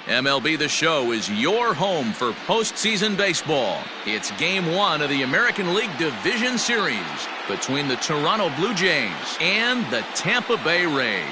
MLB The Show is your home for postseason baseball. It's Game 1 of the American League Division Series between the Toronto Blue Jays and the Tampa Bay Rays.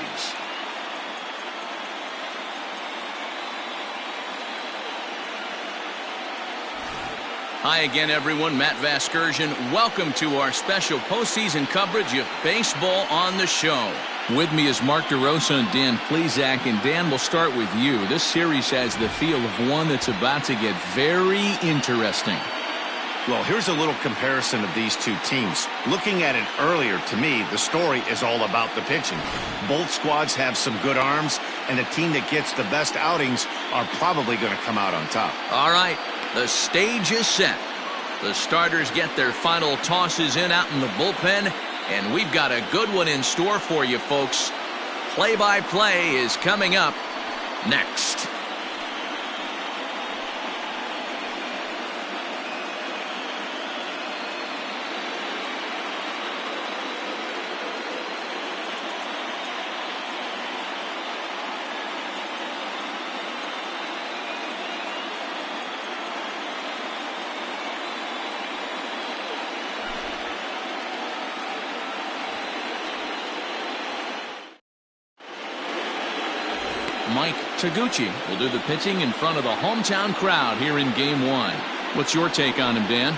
Hi again, everyone. Matt Vasgersian. Welcome to our special postseason coverage of baseball on the show. With me is Mark DeRosa and Dan Plesac. And Dan, we'll start with you. This series has the feel of one that's about to get very interesting. Well, here's a little comparison of these two teams. Looking at it earlier, to me, the story is all about the pitching. Both squads have some good arms, and the team that gets the best outings are probably going to come out on top. All right, the stage is set. The starters get their final tosses in out in the bullpen, and we've got a good one in store for you, folks. Play-by-play is coming up next. Mike Taguchi will do the pitching in front of the hometown crowd here in Game 1. What's your take on him, Dan?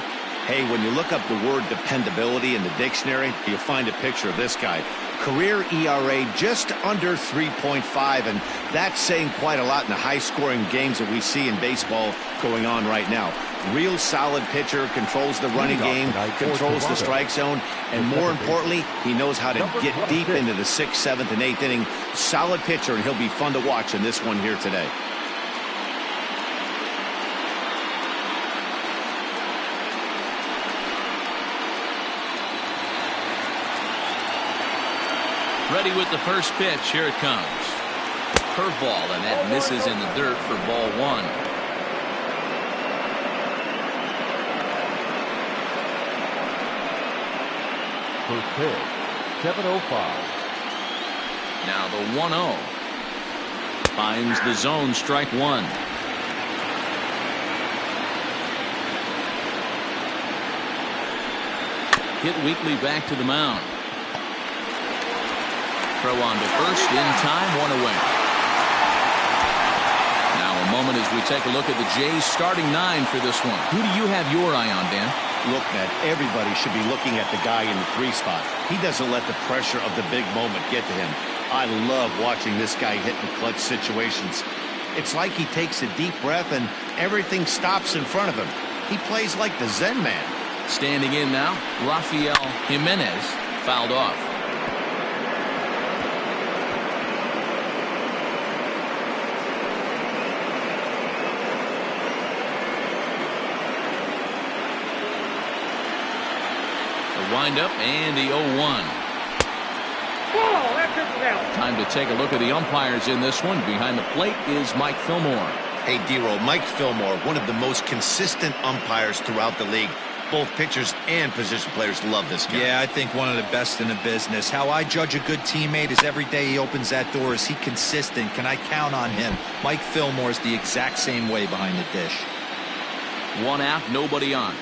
Hey, when you look up the word dependability in the dictionary, you'll find a picture of this guy. Career ERA just under 3.5, and that's saying quite a lot in the high-scoring games that we see in baseball going on right now. Real solid pitcher, controls the running game, controls the strike zone, and more importantly, he knows how to get deep into the 6th, 7th, and 8th inning. Solid pitcher, and he'll be fun to watch in this one here today. Ready with the first pitch. Here it comes. Curveball, and that misses in the dirt for ball 1. First pitch, 7:05. Now the 1-0. Finds the zone, strike 1. Hit weakly back to the mound. Throw on to first, in time, 1 away. Now a moment as we take a look at the Jays starting 9 for this one. Who do you have your eye on, Dan? Look, Ned, everybody should be looking at the guy in the 3 spot. He doesn't let the pressure of the big moment get to him. I love watching this guy hit in clutch situations. It's like he takes a deep breath and everything stops in front of him. He plays like the Zen man. Standing in now, Rafael Jimenez fouled off. Wind up and the 0-1. Time to take a look at the umpires in this one. Behind the plate is Mike Fillmore. Hey, D-Roll, Mike Fillmore, one of the most consistent umpires throughout the league. Both pitchers and position players love this guy. Yeah, I think one of the best in the business. How I judge a good teammate is every day he opens that door. Is he consistent? Can I count on him? Mike Fillmore is the exact same way behind the dish. 1 out, nobody on.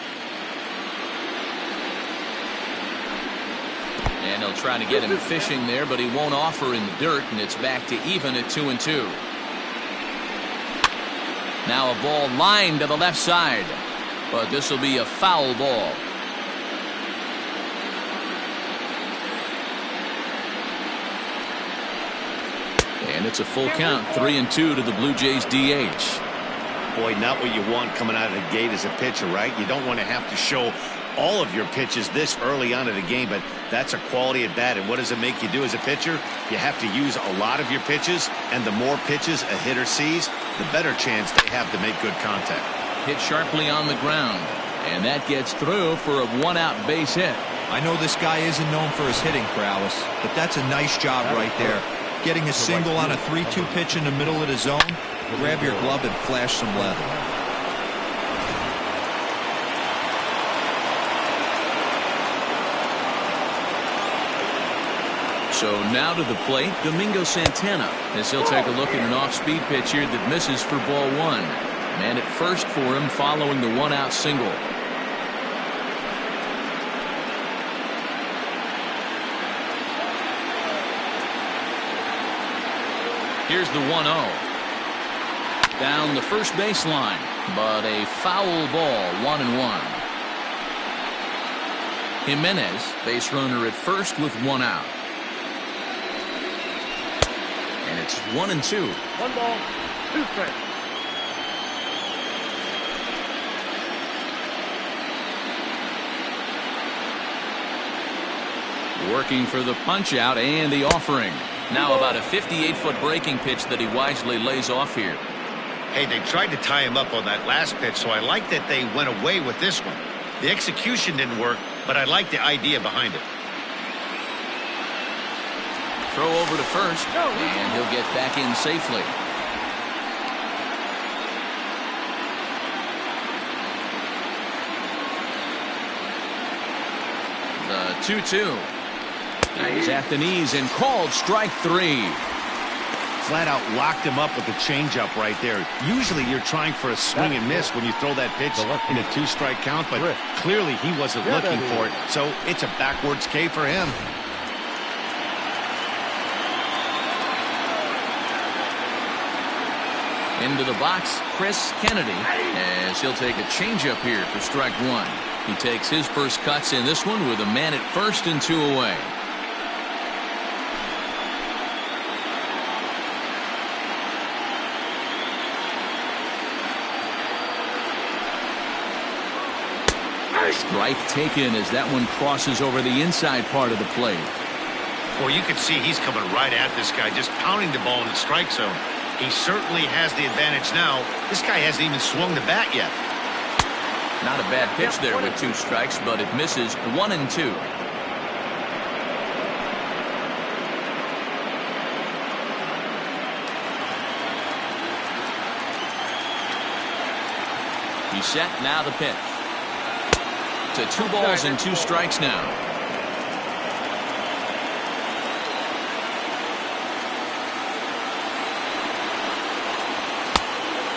And they'll try to get him fishing there, but he won't offer in the dirt, and it's back to even at 2-2. Now a ball lined to the left side, but this will be a foul ball. And it's a full count, 3-2 to the Blue Jays DH. Boy, not what you want coming out of the gate as a pitcher, right? You don't want to have to show all of your pitches this early on in the game, but that's a quality at bat. And what does it make you do as a pitcher? You have to use a lot of your pitches, and the more pitches a hitter sees, the better chance they have to make good contact. Hit sharply on the ground, and that gets through for a 1-out base hit. I know this guy isn't known for his hitting prowess, but that's a nice job right there. Getting a single on a 3-2 pitch in the middle of the zone. Grab your glove and flash some leather. So now to the plate, Domingo Santana, as he'll take a look at an off-speed pitch here that misses for ball one. Man at first for him following the one-out single. Here's the 1-0. Down the first baseline, but a foul ball, 1-1. Jimenez, base runner at first with one out. And it's 1-2. 1 ball, 2 strikes. Working for the punch out and the offering. Now about a 58-foot breaking pitch that he wisely lays off here. Hey, they tried to tie him up on that last pitch, so I like that they went away with this one. The execution didn't work, but I like the idea behind it. Throw over to first, and he'll get back in safely. The 2-2. He's at the knees and called strike three. Flat out locked him up with the changeup right there. Usually you're trying for a swing and miss when you throw that pitch in a 2-strike count, but clearly he wasn't looking for it, so it's a backwards K for him. Into the box, Chris Kennedy, as he'll take a changeup here for strike one. He takes his first cuts in this one with a man at first and 2 away. Strike taken as that one crosses over the inside part of the plate. Well, you can see he's coming right at this guy, just pounding the ball in the strike zone. He certainly has the advantage now. This guy hasn't even swung the bat yet. Not a bad pitch there with 2 strikes, but it misses 1-2. He's set, now the pitch. To 2 balls and 2 strikes now.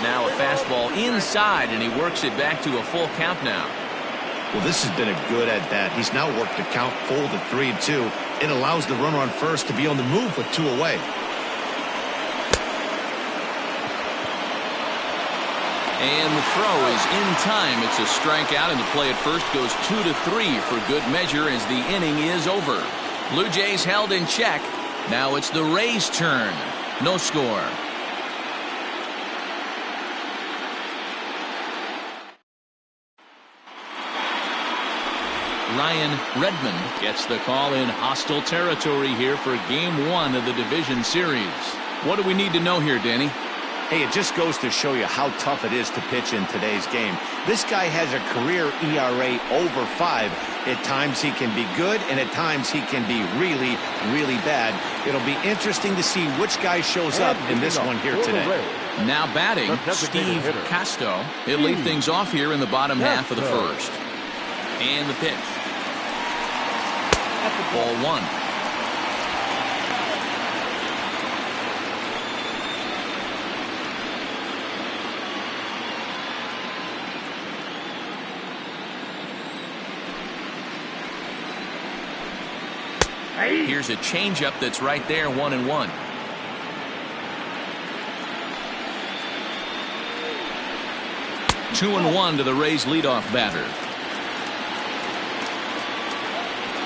Now a fastball inside, and he works it back to a full count now. Well, this has been a good at-bat. He's now worked the count full to 3-2. It allows the runner on first to be on the move with 2 away. And the throw is in time. It's a strikeout, and the play at first goes 2-3 for good measure as the inning is over. Blue Jays held in check. Now it's the Rays' turn. No score. Ryan Redmond gets the call in hostile territory here for Game 1 of the Division Series. What do we need to know here, Danny? Hey, it just goes to show you how tough it is to pitch in today's game. This guy has a career ERA over 5. At times he can be good, and at times he can be really, really bad. It'll be interesting to see which guy shows up in this one here today. Now batting, Steve Casto. He'll lead things off here in the bottom half of the first. And the pitch. Ball 1. Here's a changeup that's right there, 1-1. Two and 1 to the Rays leadoff batter.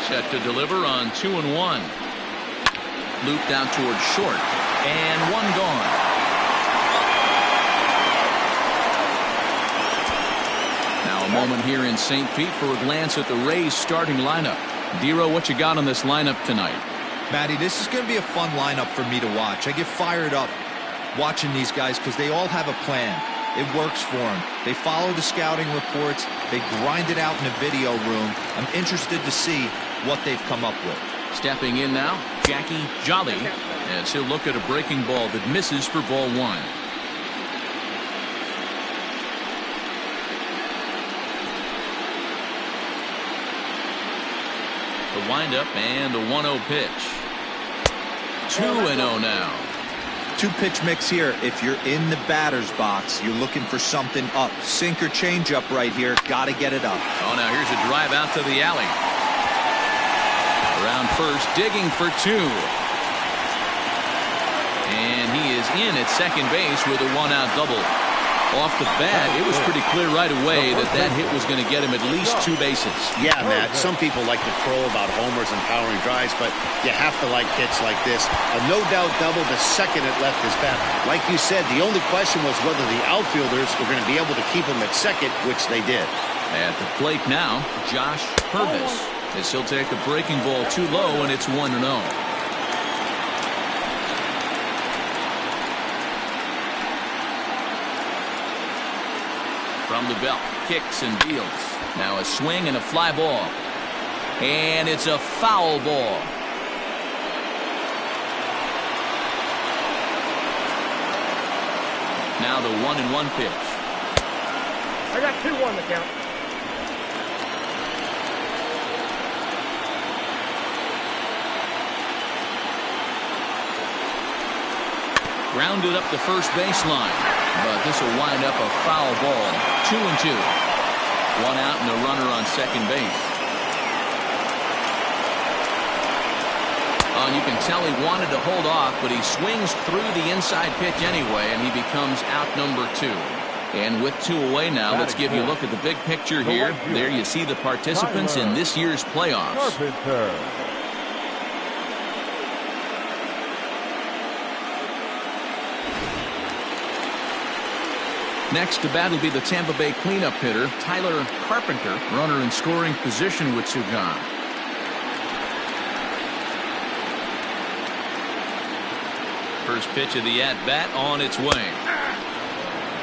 Set to deliver on 2-1. Looped out towards short, and 1 gone. Now a moment here in St. Pete for a glance at the Rays starting lineup. Dero, what you got on this lineup tonight? Matty, this is going to be a fun lineup for me to watch. I get fired up watching these guys because they all have a plan. It works for them. They follow the scouting reports. They grind it out in the video room. I'm interested to see what they've come up with. Stepping in now, Jackie Jolly, as he'll look at a breaking ball that misses for ball 1. The windup and the 1-0 pitch. 2-0 now. Two-pitch mix here. If you're in the batter's box, you're looking for something up. Sink or change up right here. Got to get it up. Oh, now here's a drive out to the alley. Around first, digging for 2. And he is in at second base with a 1-out double. Off the bat, it was pretty clear right away that hit was going to get him at least 2 bases. Yeah, Matt, some people like to crow about homers and powering drives, but you have to like hits like this. A no-doubt double the second it left his bat. Like you said, the only question was whether the outfielders were going to be able to keep him at second, which they did. At the plate now, Josh Purvis, as he'll take a breaking ball too low, and it's 1-0. From the belt, kicks and deals. Now a swing and a fly ball. And it's a foul ball. Now the 1-1 pitch. I got 2-1 to count. Grounded up the first baseline, but this will wind up a foul ball. 2-2. 1 out and a runner on second base. Oh, and you can tell he wanted to hold off, but he swings through the inside pitch anyway, and he becomes out number 2. And with 2 away now, let's give you a look at the big picture here. There you see the participants in this year's playoffs. Next to bat will be the Tampa Bay cleanup hitter, Tyler Carpenter, runner in scoring position with 2 gone. First pitch of the at-bat on its way.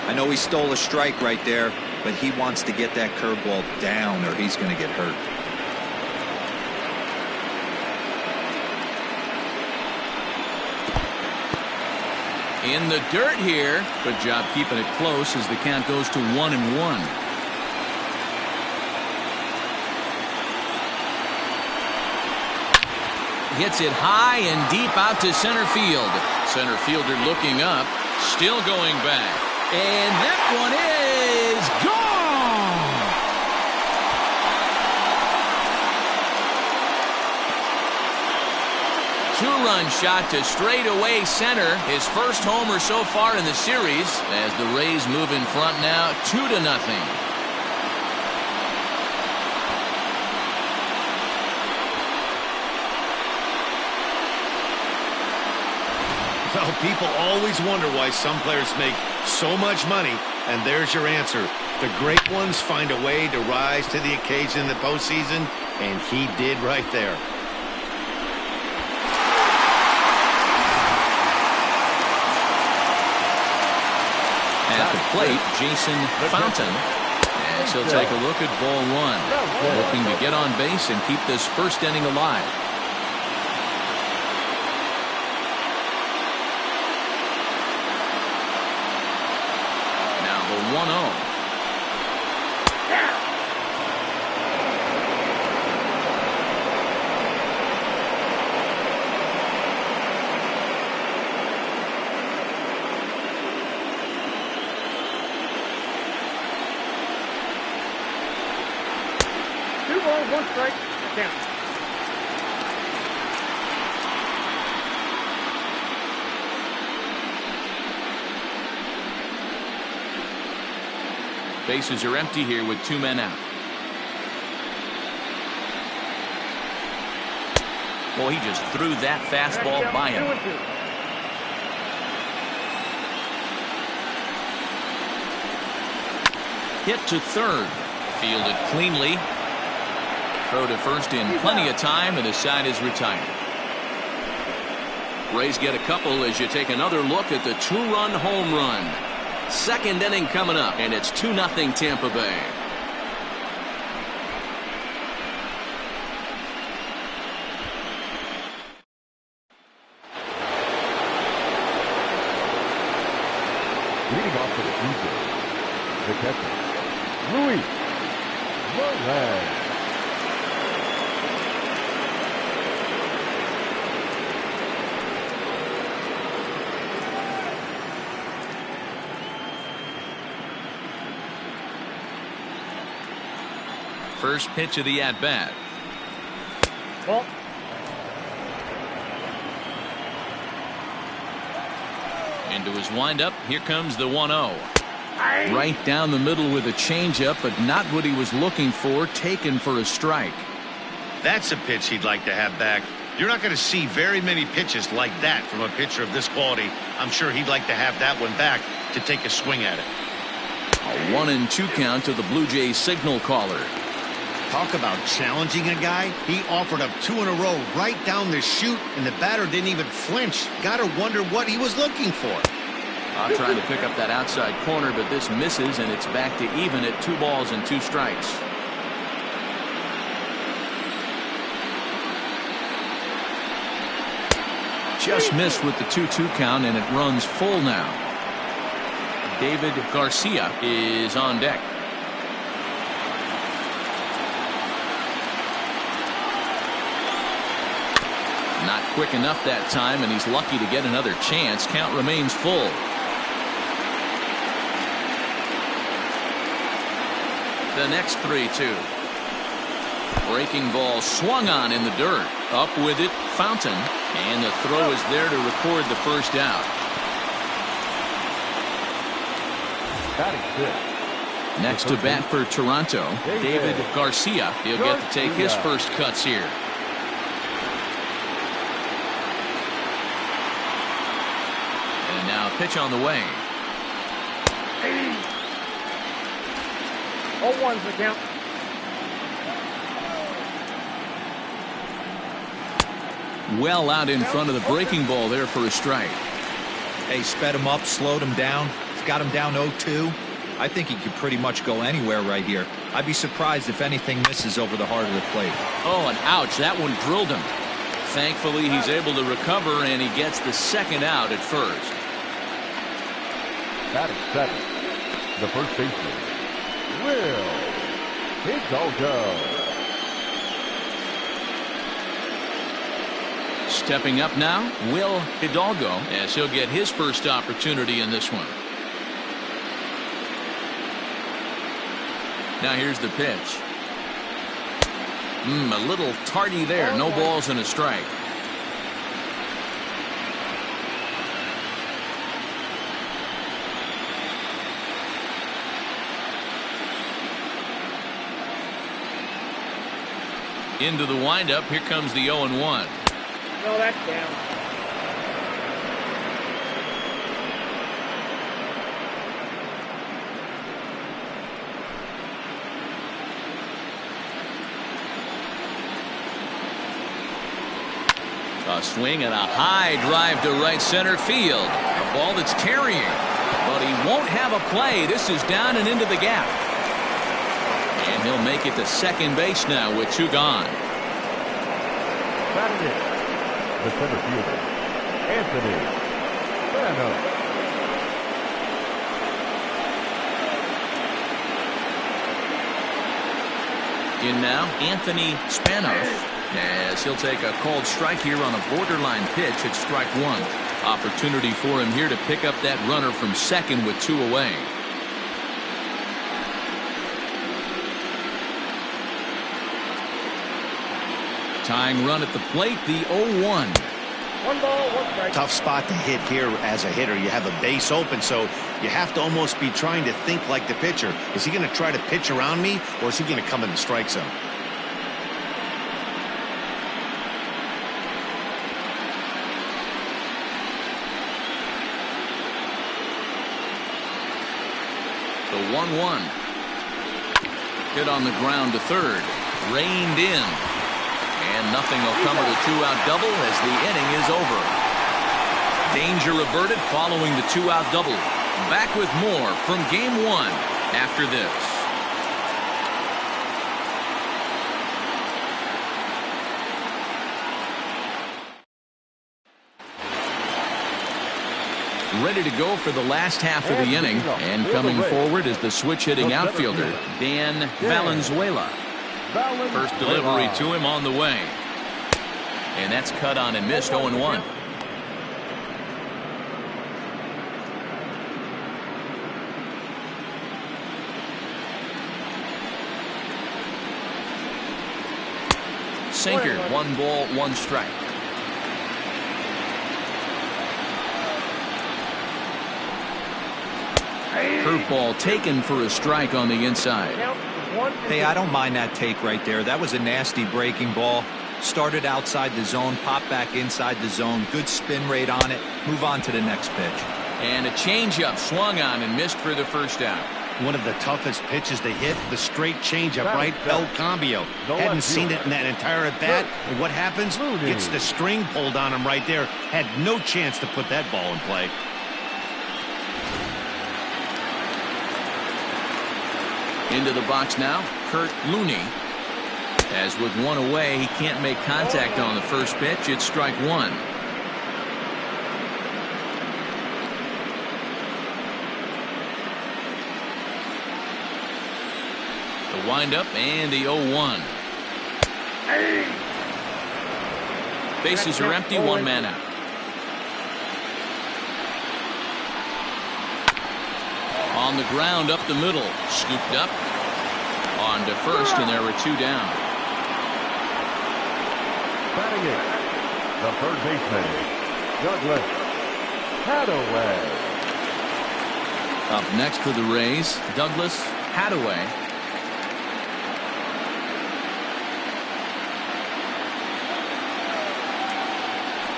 I know he stole a strike right there, but he wants to get that curveball down or he's going to get hurt. In the dirt here. Good job keeping it close as the count goes to 1-1. Hits it high and deep out to center field. Center fielder looking up, still going back. And that one is gone! 2-run shot to straightaway center. His first homer so far in the series as the Rays move in front now 2-0. Well, people always wonder why some players make so much money, and there's your answer. The great ones find a way to rise to the occasion in the postseason, and he did right there. At the plate, Jason Fountain, as he'll take a look at ball 1. Looking to get on base and keep this first inning alive. Now the 1-0. One strike, count. Bases are empty here with 2 men out. Well, he just threw that fastball by him. 2-2. Hit to third. Fielded cleanly. Throw to first in plenty of time, and the side is retired. Rays get a couple as you take another look at the 2-run home run. Second inning coming up, and it's 2-0 Tampa Bay. Leading off for the DJ, the catcher, Luis Rojas. First pitch of the at-bat. Ball. Into his windup. Here comes the 1-0. Right down the middle with a changeup, but not what he was looking for. Taken for a strike. That's a pitch he'd like to have back. You're not going to see very many pitches like that from a pitcher of this quality. I'm sure he'd like to have that one back to take a swing at it. A 1-2 count to the Blue Jays signal caller. Talk about challenging a guy. He offered up 2 in a row right down the chute, and the batter didn't even flinch. Gotta wonder what he was looking for. Trying to pick up that outside corner, but this misses, and it's back to even at 2 balls and 2 strikes. Just missed with the 2-2 count, and it runs full now. David Garcia is on deck. Not quick enough that time, and he's lucky to get another chance. Count remains full. The next 3-2. Breaking ball swung on in the dirt. Up with it, Fountain. And the throw is there to record the first out. Next to bat for Toronto, David Garcia. He'll get to take his first cuts here. And now pitch on the way. 0-1's the count. Well out in front of the breaking ball there for a strike. Hey, sped him up, slowed him down. He's got him down 0-2. I think he could pretty much go anywhere right here. I'd be surprised if anything misses over the heart of the plate. Oh, and ouch, that one drilled him. Thankfully, he's able to recover, and he gets the second out at first. Batting second, the first baseman, Will Hidalgo. Stepping up now, Will Hidalgo, as he'll get his first opportunity in this one. Now here's the pitch. A little tardy there. No balls and a strike. Into the windup. Here comes the 0-1. No, that's down. A swing and a high drive to right center field. A ball that's carrying, but he won't have a play. This is down and into the gap. And he'll make it to second base now with 2 gone. Batting in, the center fielder, Anthony Spano. In now, Anthony Spanos, as he'll take a called strike here on a borderline pitch at strike 1. Opportunity for him here to pick up that runner from second with 2 away. Tying run at the plate, the 0-1. 1 ball, 1 strike. Tough spot to hit here as a hitter. You have a base open, so you have to almost be trying to think like the pitcher. Is he going to try to pitch around me, or is he going to come in the strike zone? The 1-1. Hit on the ground to third. Reined in. And nothing will come of the 2-out double as the inning is over. Danger averted following the 2-out double. Back with more from Game 1 after this. Ready to go for the last half of the inning, and coming forward is the switch-hitting outfielder, Dan Valenzuela. First delivery to him on the way. And that's cut on and missed. 0-1. sinker. 1 ball, 1 strike. Curveball taken for a strike on the inside. Hey, I don't mind that take right there. That was a nasty breaking ball. Started outside the zone, popped back inside the zone. Good spin rate on it. Move on to the next pitch. And a changeup swung on and missed for the first out. One of the toughest pitches to hit, the straight changeup, right? El Cambio. Hadn't seen it in that entire at bat. And what happens? Gets the string pulled on him right there. Had no chance to put that ball in play. Into the box now, Kurt Looney. As with 1 away, he can't make contact on the first pitch. It's strike 1. The windup and the 0-1. Bases are empty, 1 man out. On the ground up the middle, scooped up on to first, and there were 2 down. Batting it, the third baseman, Douglas Hadaway. Up next for the Rays, Douglas Hadaway.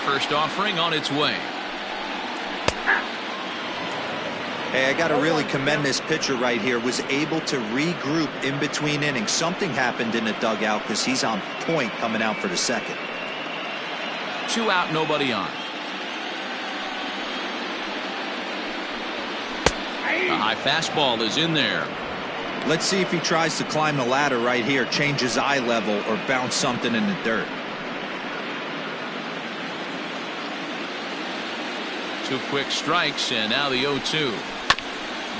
First offering on its way. Hey, I got to really commend this pitcher right here. Was able to regroup in between innings. Something happened in the dugout because he's on point coming out for the second. 2 out, nobody on. The high fastball is in there. Let's see if he tries to climb the ladder right here, change his eye level, or bounce something in the dirt. 2 quick strikes, and now the 0-2.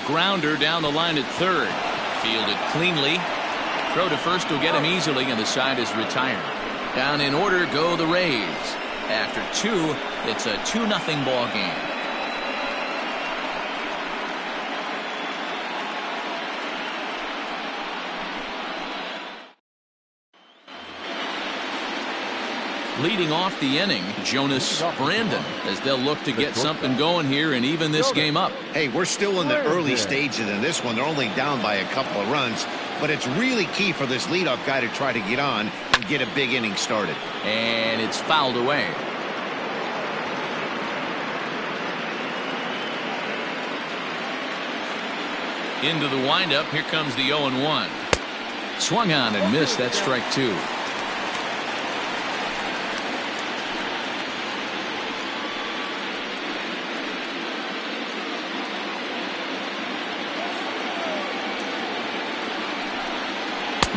Grounder down the line at third. Fielded cleanly. Throw to first will get him easily, and the side is retired. Down in order go the Rays. After 2, it's a 2-0 ball game. Leading off the inning, Jonas Brandon, as they'll look to get something going here and even this game up. Hey, we're still in the early stages in this one. They're only down by a couple of runs, but it's really key for this leadoff guy to try to get on and get a big inning started. And it's fouled away. Into the windup, here comes the 0-1. Swung on and missed. That's strike 2.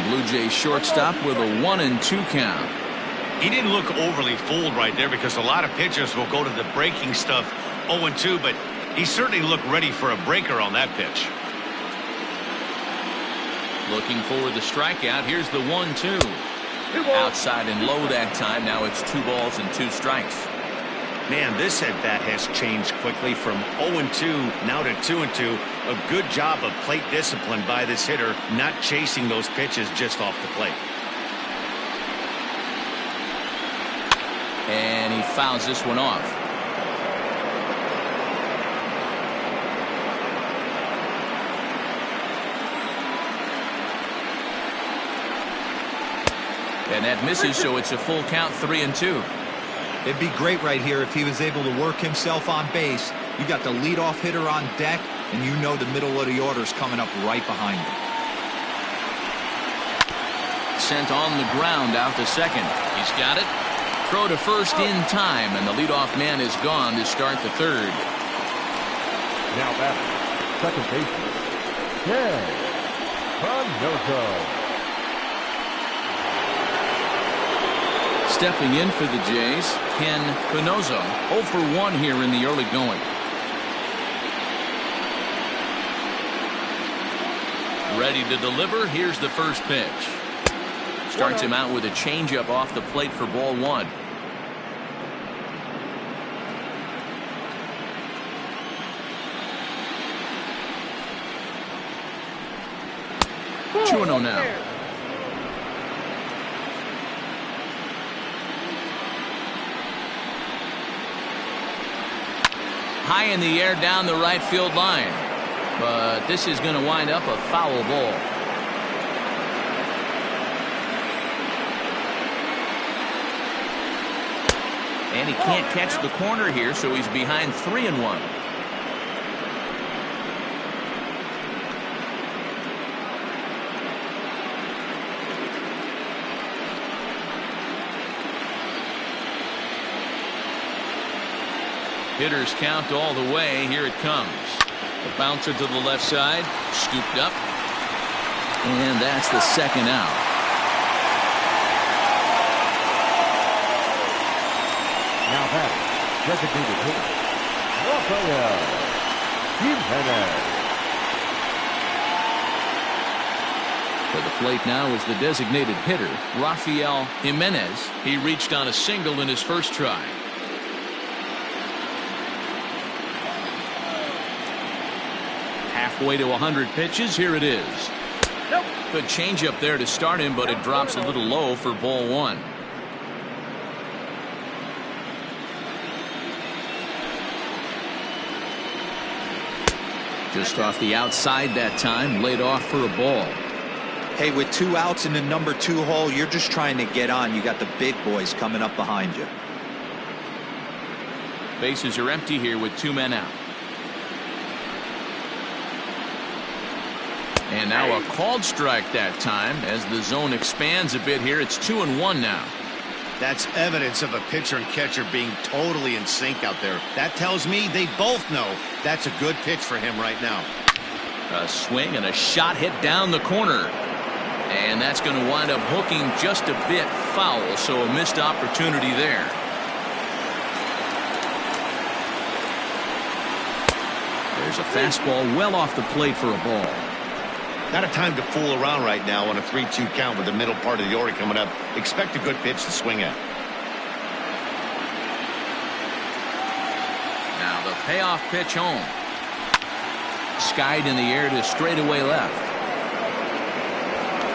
Blue Jays shortstop with a 1-2 count. He didn't look overly fooled right there because a lot of pitchers will go to the breaking stuff 0-2, but he certainly looked ready for a breaker on that pitch. Looking for the strikeout. Here's the 1-2. Outside and low that time. Now it's 2 balls and 2 strikes. Man, this at bat has changed quickly from 0-2 now to 2-2. A good job of plate discipline by this hitter, not chasing those pitches just off the plate. And he fouls this one off. And that misses, so it's a full count, 3-2. It'd be great right here if he was able to work himself on base. You got the leadoff hitter on deck, and you know the middle of the order is coming up right behind him. Sent on the ground out to second. He's got it. Throw to first in time, and the leadoff man is gone to start the third. Now batting, second baseman, Ken Panozo. Stepping in for the Jays, Ken Panozo, 0 for 1 here in the early going. Ready to deliver. Here's the first pitch. Starts him out with a changeup off the plate for ball 1. high in the air down the right field line. But this is going to wind up a foul ball. And he can't catch the corner here, so he's behind 3-1. Hitters count all the way. Here it comes. The bouncer to the left side, scooped up, and that's the second out. Now that designated hitter, Rafael Jimenez. For the plate now is the designated hitter, Rafael Jimenez. He reached on a single in his first try. Halfway to 100 pitches. Here it is. Nope. Good changeup there to start him, but it drops a little low for ball one. Just off the outside that time, laid off for a ball. Hey, with 2 outs in the number 2 hole, you're just trying to get on. You got the big boys coming up behind you. Bases are empty here with 2 men out. And now a called strike that time as the zone expands a bit here. It's 2-1 now. That's evidence of a pitcher and catcher being totally in sync out there. That tells me they both know that's a good pitch for him right now. A swing and a shot hit down the corner. And that's going to wind up hooking just a bit foul, so a missed opportunity there. There's a fastball well off the plate for a ball. Not a time to fool around right now on a 3-2 count with the middle part of the order coming up. Expect a good pitch to swing at. Now the payoff pitch home. Skied in the air to straightaway left.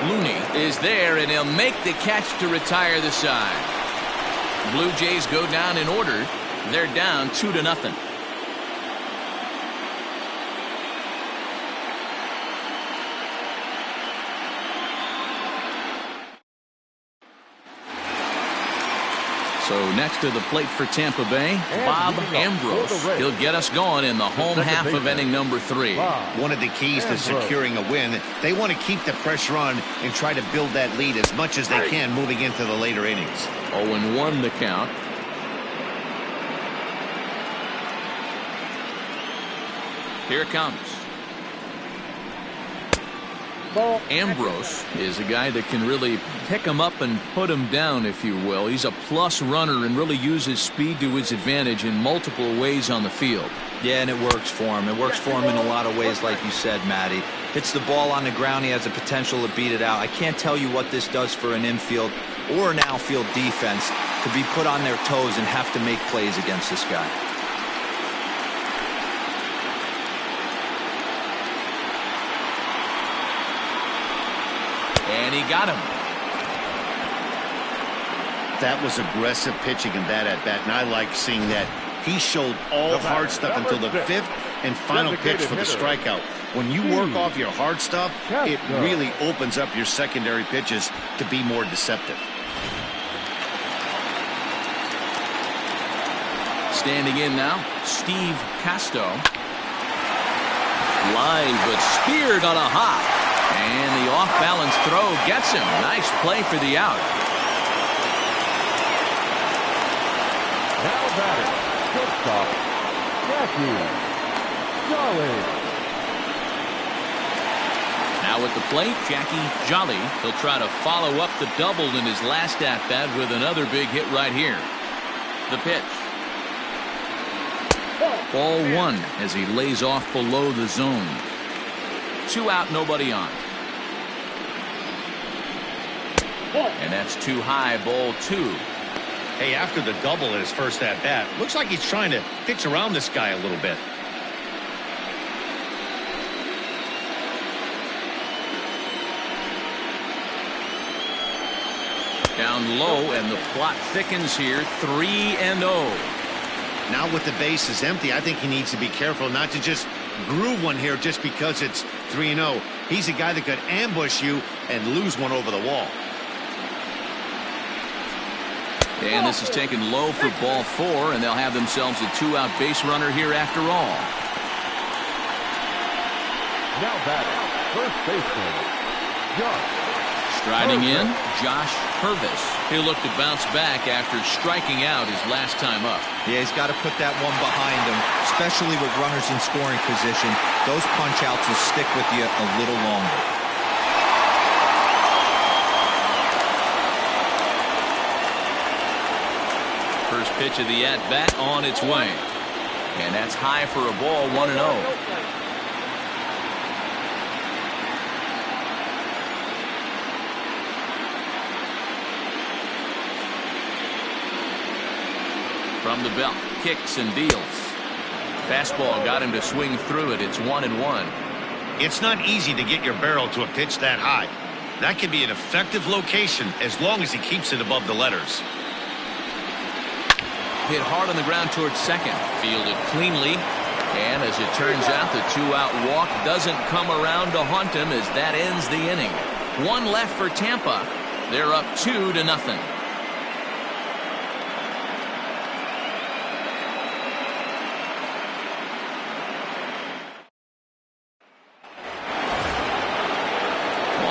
Looney is there, and he'll make the catch to retire the side. Blue Jays go down in order. They're down 2-0. So next to the plate for Tampa Bay, Bob Ambrose. He'll get us going in the home half of inning number 3. One of the keys to securing a win, they want to keep the pressure on and try to build that lead as much as they can moving into the later innings. 0-1 the count. Here it comes. Ball. Ambrose is a guy that can really pick him up and put him down, if you will. He's a plus runner and really uses speed to his advantage in multiple ways on the field. Yeah, and it works for him. It works for him in a lot of ways, like you said, Matty. Hits the ball on the ground. He has the potential to beat it out. I can't tell you what this does for an infield or an outfield defense to be put on their toes and have to make plays against this guy. And he got him. That was aggressive pitching in that at-bat, and I like seeing that. He showed all hard stuff until the 5th and final pitch for the strikeout. When you work off your hard stuff, it really opens up your secondary pitches to be more deceptive. Standing in now, Steve Casto. Line, but speared on a hop. And the off-balance throw gets him. Nice play for the out. Now batting, shortstop, Jackie Jolly. Now at the plate, Jackie Jolly. He'll try to follow up the double in his last at-bat with another big hit right here. The pitch. Ball 1 as he lays off below the zone. 2 out, nobody on. And that's too high, ball 2. Hey, after the double in his first at-bat, looks like he's trying to pitch around this guy a little bit. Down low, and the plot thickens here, 3-0. Now with the bases empty, I think he needs to be careful not to just groove one here just because it's 3-0. He's a guy that could ambush you and lose one over the wall. And this is taken low for ball 4, and they'll have themselves a 2-out base runner here after all. Now batting, first baseman, Josh. Striding in, Josh Purvis. He'll look to bounce back after striking out his last time up. Yeah, he's got to put that one behind him, especially with runners in scoring position. Those punch-outs will stick with you a little longer. First pitch of the at-bat on its way. And that's high for a ball, 1-0. From the belt, kicks and deals. Fastball got him to swing through it. It's 1-1. It's not easy to get your barrel to a pitch that high. That can be an effective location as long as he keeps it above the letters. Hit hard on the ground towards second. Fielded cleanly. And as it turns out, the 2-out walk doesn't come around to haunt him as that ends the inning. One left for Tampa. They're up 2-0.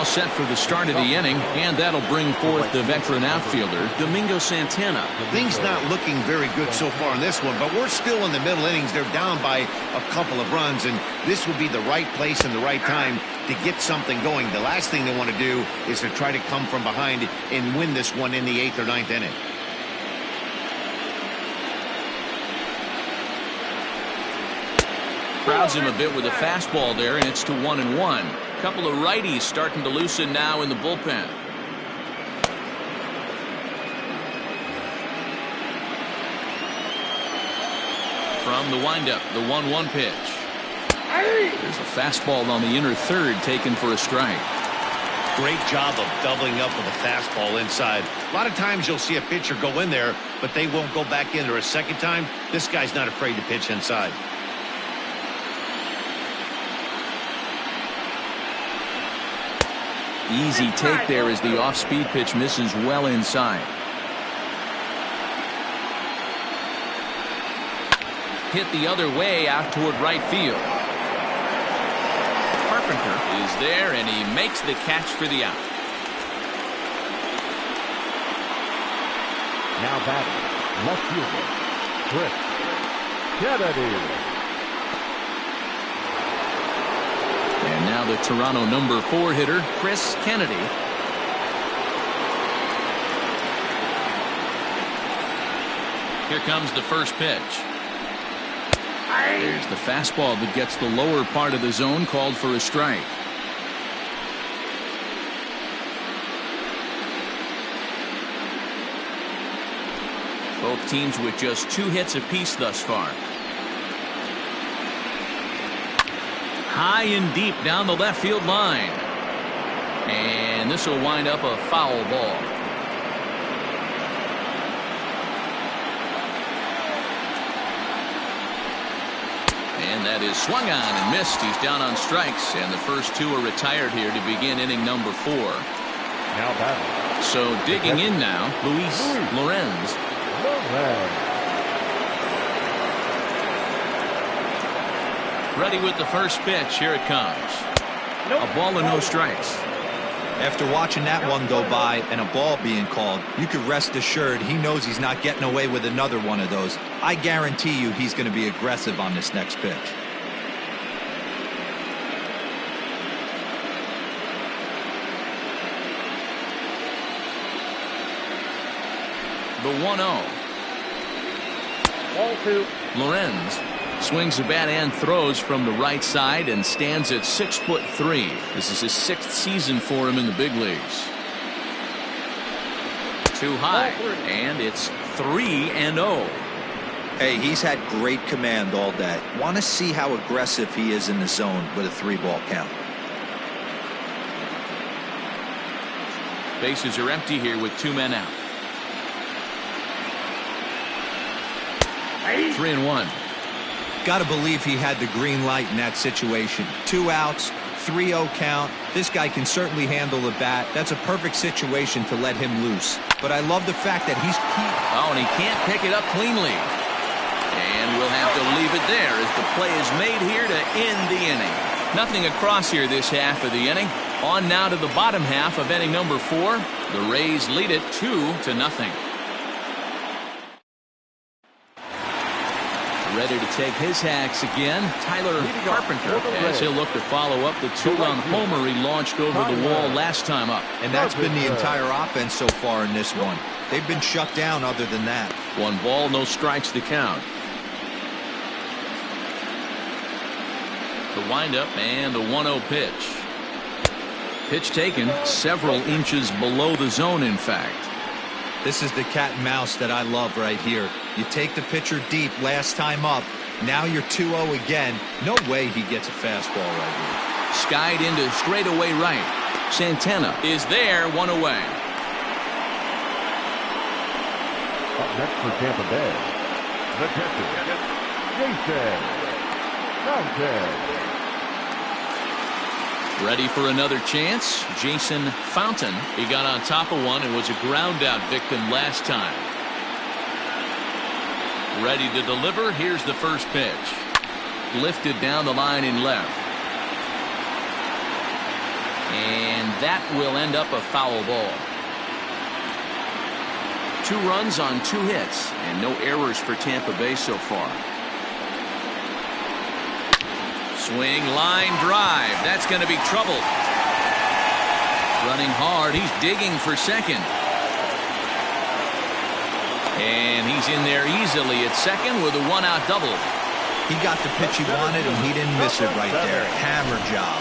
Set for the start of the inning, and that'll bring forth the veteran outfielder, Domingo Santana. Things not looking very good so far in this one, but we're still in the middle innings. They're down by a couple of runs, and this will be the right place and the right time to get something going. The last thing they want to do is to try to come from behind and win this one in the 8th or 9th inning. Crowds him a bit with a fastball there, and it's to 1-1. Couple of righties starting to loosen now in the bullpen. From the windup, the 1-1 pitch. There's a fastball on the inner third taken for a strike. Great job of doubling up with a fastball inside. A lot of times you'll see a pitcher go in there, but they won't go back in there a second time. This guy's not afraid to pitch inside. Easy take there as the off-speed pitch misses well inside. Hit the other way out toward right field. Carpenter is there, and he makes the catch for the out. Now batting, left fielder, Chris Kennedy. And now the Toronto number 4 hitter, Chris Kennedy. Here comes the first pitch. There's the fastball that gets the lower part of the zone, called for a strike. Both teams with just 2 hits apiece thus far. High and deep down the left field line. And this will wind up a foul ball. And that is swung on and missed. He's down on strikes, and the first 2 are retired here to begin inning number 4. Now batting. So digging in now, Luis Lorenz. Ready with the first pitch. Here it comes. A ball and no strikes. After watching that one go by and a ball being called, you could rest assured he knows he's not getting away with another one of those. I guarantee you he's going to be aggressive on this next pitch. The 1-0. Ball 2. Lorenz swings the bat and throws from the right side and stands at 6'3". This is his 6th season for him in the big leagues. Too high, and it's 3-0. Hey, he's had great command all day. Want to see how aggressive he is in the zone with a 3-ball count. Bases are empty here with 2 men out. 3-1. Got to believe he had the green light in that situation. 2 outs, 3-0 count. This guy can certainly handle the bat. That's a perfect situation to let him loose. But I love the fact that he's Oh, and he can't pick it up cleanly. And we'll have to leave it there as the play is made here to end the inning. Nothing across here this half of the inning. On now to the bottom half of inning number 4. The Rays lead it 2-0. Ready to take his hacks again, Tyler Carpenter, as he'll look to follow up the 2-run homer he launched over the wall last time up. And that's been the entire offense so far in this one. They've been shut down other than that. 1 ball, no strikes to count. The windup and the 1-0 pitch. Pitch taken several inches below the zone, in fact. This is the cat and mouse that I love right here. You take the pitcher deep last time up. Now you're 2-0 again. No way he gets a fastball right here. Skied into straightaway right. Santana is there, 1 away. Up next for Tampa Bay, the catcher, Jason Fountain. Ready for another chance. Jason Fountain. He got on top of one and was a ground out victim last time. Ready to deliver. Here's the first pitch. Lifted down the line in left. And that will end up a foul ball. 2 runs on 2 hits and no errors for Tampa Bay so far. Swing, line drive. That's going to be trouble. Running hard. He's digging for second. And he's in there easily at second with a 1-out double. He got the pitch he wanted and he didn't miss it right there. Hammer job.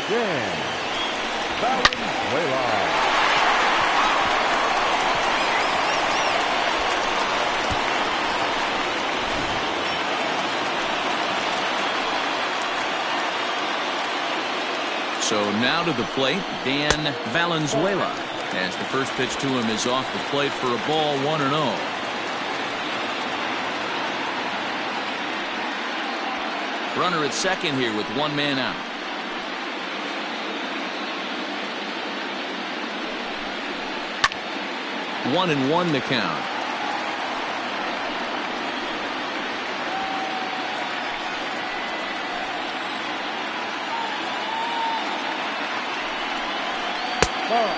So now to the plate, Dan Valenzuela, as the first pitch to him is off the plate for a ball, 1-0. Runner at second here with 1 man out. One and 1 the count.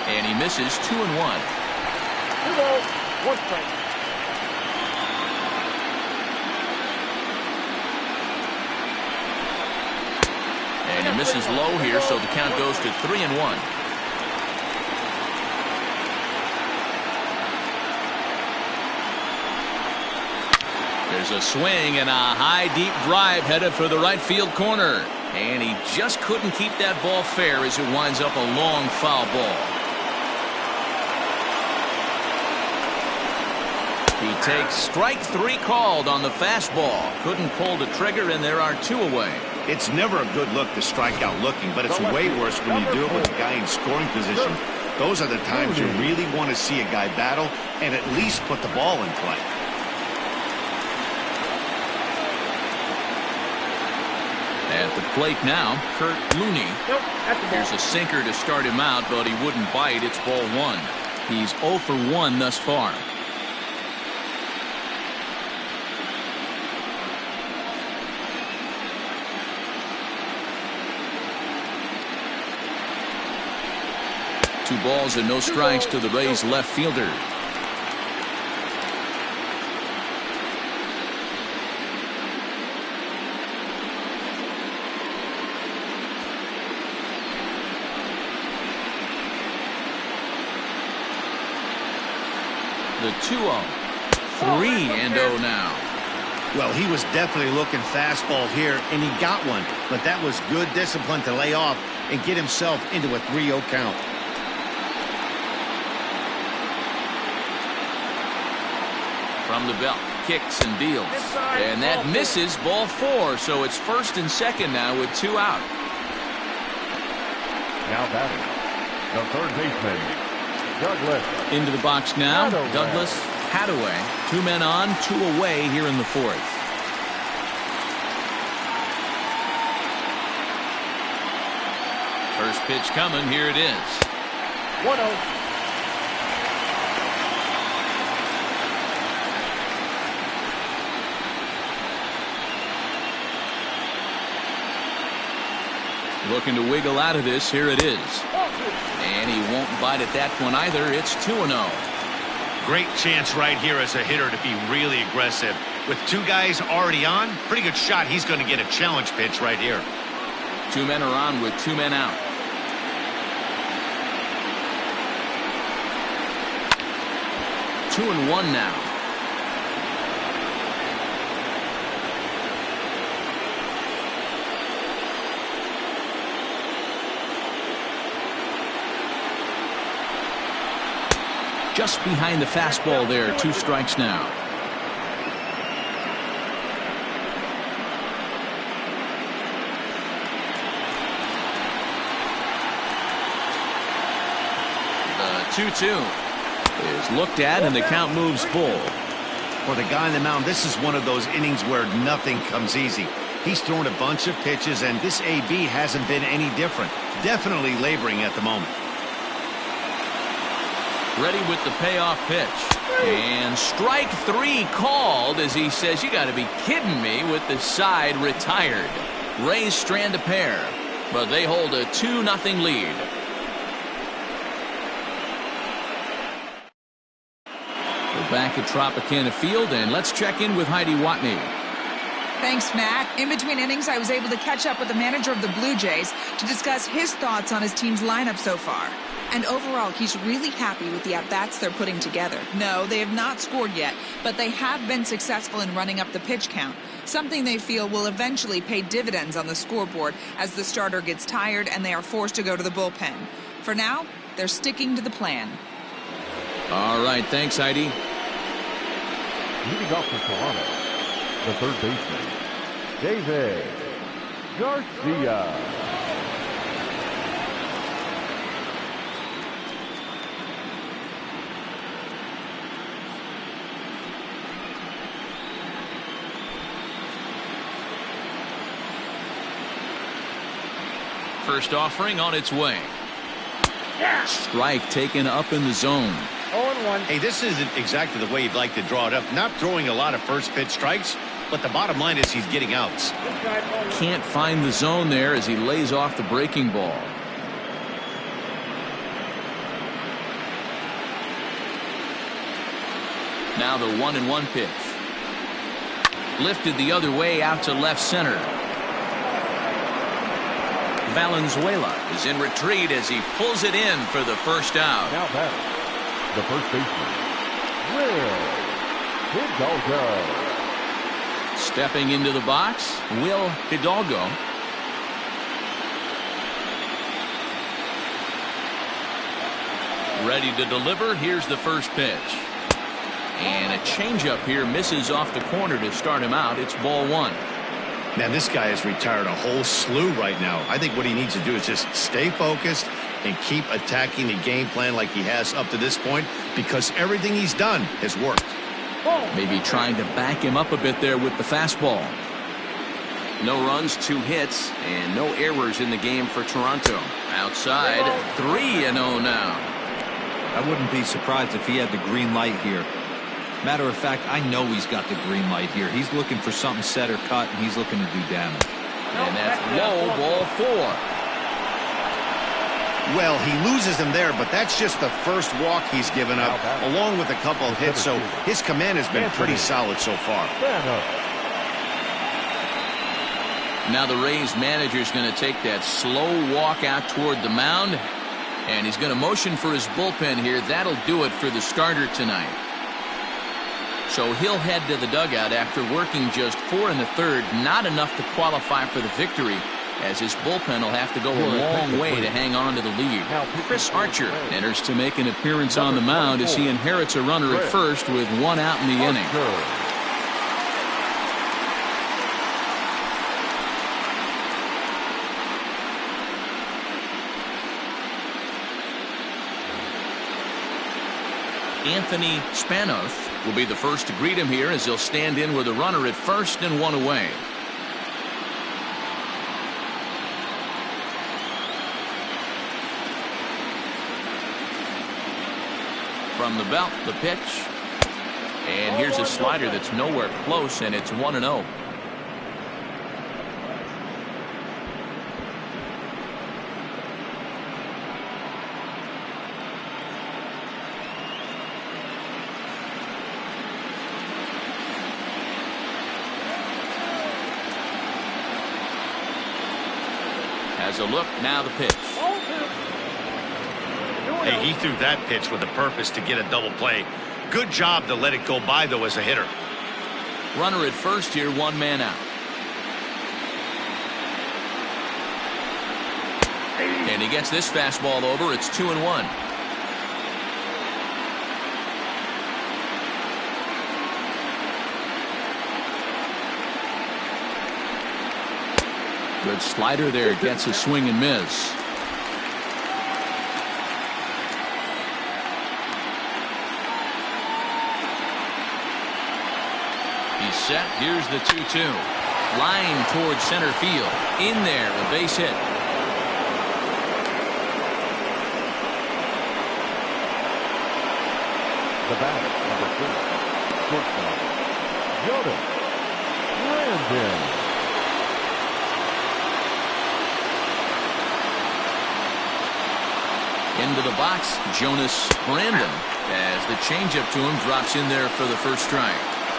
And he misses 2-1. 2 balls, 1 strike. And he misses low here, so the count goes to 3-1. There's a swing and a high deep drive headed for the right field corner. And he just couldn't keep that ball fair as it winds up a long foul ball. He takes strike 3 called on the fastball. Couldn't pull the trigger, and there are 2 away. It's never a good look to strike out looking, but it's way worse when you do it with a guy in scoring position. Those are the times you really want to see a guy battle and at least put the ball in play. At the plate now, Kurt Looney. Here's a sinker to start him out, but he wouldn't bite. It's ball 1. He's 0 for 1 thus far. Two balls and no strikes to the Rays left fielder. The 2-0. 3-0 now. Well, he was definitely looking fastball here, and he got one. But that was good discipline to lay off and get himself into a 3-0 count. From the belt, kicks and deals. And that misses, ball 4. So it's first and second now with 2 out. Now batting, the third baseman, Douglas. Into the box now, Douglas Hadaway. 2 men on, 2 away here in the 4th. First pitch coming. Here it is. 1-0. Looking to wiggle out of this. Here it is. And he won't bite at that one either. It's 2-0. Great chance right here as a hitter to be really aggressive. With two guys already on, pretty good shot. He's going to get a challenge pitch right here. Two men are on with two men out. Two and one now. Just behind the fastball there. 2 strikes now. The 2-2 is looked at and the count moves full. For the guy on the mound, this is one of those innings where nothing comes easy. He's thrown a bunch of pitches and this AB hasn't been any different. Definitely laboring at the moment. Ready with the payoff pitch. And strike 3 called as he says, you got to be kidding me, with the side retired. Rays strand a pair, but they hold a 2-0 lead. We're back at Tropicana Field, and let's check in with Heidi Watney. Thanks, Matt. In between innings, I was able to catch up with the manager of the Blue Jays to discuss his thoughts on his team's lineup so far. And overall, he's really happy with the at-bats they're putting together. No, they have not scored yet, but they have been successful in running up the pitch count, something they feel will eventually pay dividends on the scoreboard as the starter gets tired and they are forced to go to the bullpen. For now, they're sticking to the plan. All right, thanks, Heidi. Leading off for Toronto, the third baseman, David Garcia. First offering on its way. Strike taken up in the zone. 0-1. Hey, this isn't exactly the way you'd like to draw it up. Not throwing a lot of first pitch strikes, but the bottom line is he's getting outs. Can't find the zone there as he lays off the breaking ball. Now the 1-1 pitch. Lifted the other way out to left center. Valenzuela is in retreat as he pulls it in for the first out. Now batting, the first baseman, Will Hidalgo. Stepping into the box, Will Hidalgo. Ready to deliver. Here's the first pitch. And a changeup here misses off the corner to start him out. It's ball 1. Man, this guy has retired a whole slew right now. I think what he needs to do is just stay focused and keep attacking the game plan like he has up to this point, because everything he's done has worked. Maybe trying to back him up a bit there with the fastball. No runs, 2 hits, and no errors in the game for Toronto. Outside, 3-0 now. I wouldn't be surprised if he had the green light here. Matter of fact, I know he's got the green light here. He's looking for something set or cut, and he's looking to do damage. And that's low, ball 4. Well, he loses him there, but that's just the first walk he's given up, along with a couple of hits, so his command has been pretty solid so far. Now the Rays manager's going to take that slow walk out toward the mound, and he's going to motion for his bullpen here. That'll do it for the starter tonight. So he'll head to the dugout after working just 4 in the third. Not enough to qualify for the victory, as his bullpen will have to go a long way to hang on to the lead. Chris Archer enters to make an appearance on the mound as he inherits a runner at first with 1 out in the inning. Anthony Spanos will be the first to greet him here as he'll stand in with a runner at first and 1 away. From the belt, the pitch. And here's a slider that's nowhere close, and it's 1-0. Has a look, now the pitch. Hey, he threw that pitch with a purpose to get a double play. Good job to let it go by, though, as a hitter. Runner at first here, 1 man out. And he gets this fastball over. It's 2-1. Good slider there. Gets a swing and miss. He's set. Here's the 2-2. Line towards center field. In there, a base hit. The batter, number 4, shortstop, Jonas Brandon. Into the box, Jonas Brandon, as the changeup to him drops in there for the first strike.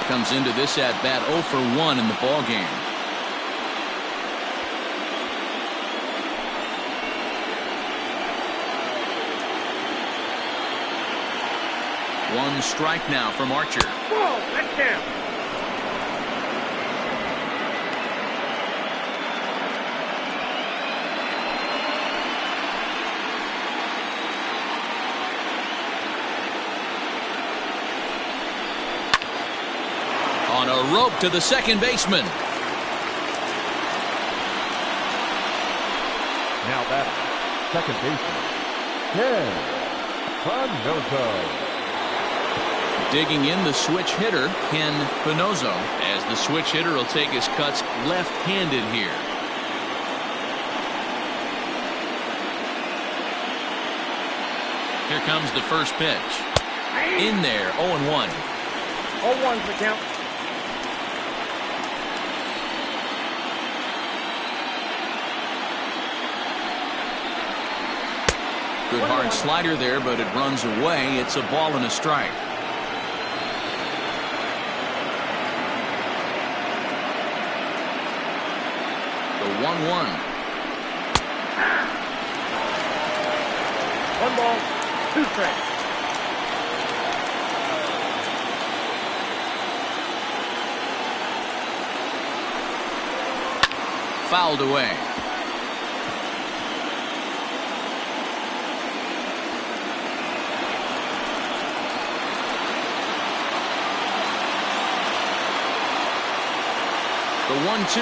Comes into this at bat 0 for 1 in the ball game. One strike now from Archer. Whoa, that's down. On a rope to the second baseman. Now batter, second baseman, Ken Panozo. Digging in the switch hitter, Ken Panozo, as the switch hitter will take his cuts left-handed here. Here comes the first pitch. In there, 0-1. 0-1's the count. Good hard slider there, but it runs away. It's a ball and a strike. The 1-1. 1 ball, 2 strikes. Fouled away. The 1-2.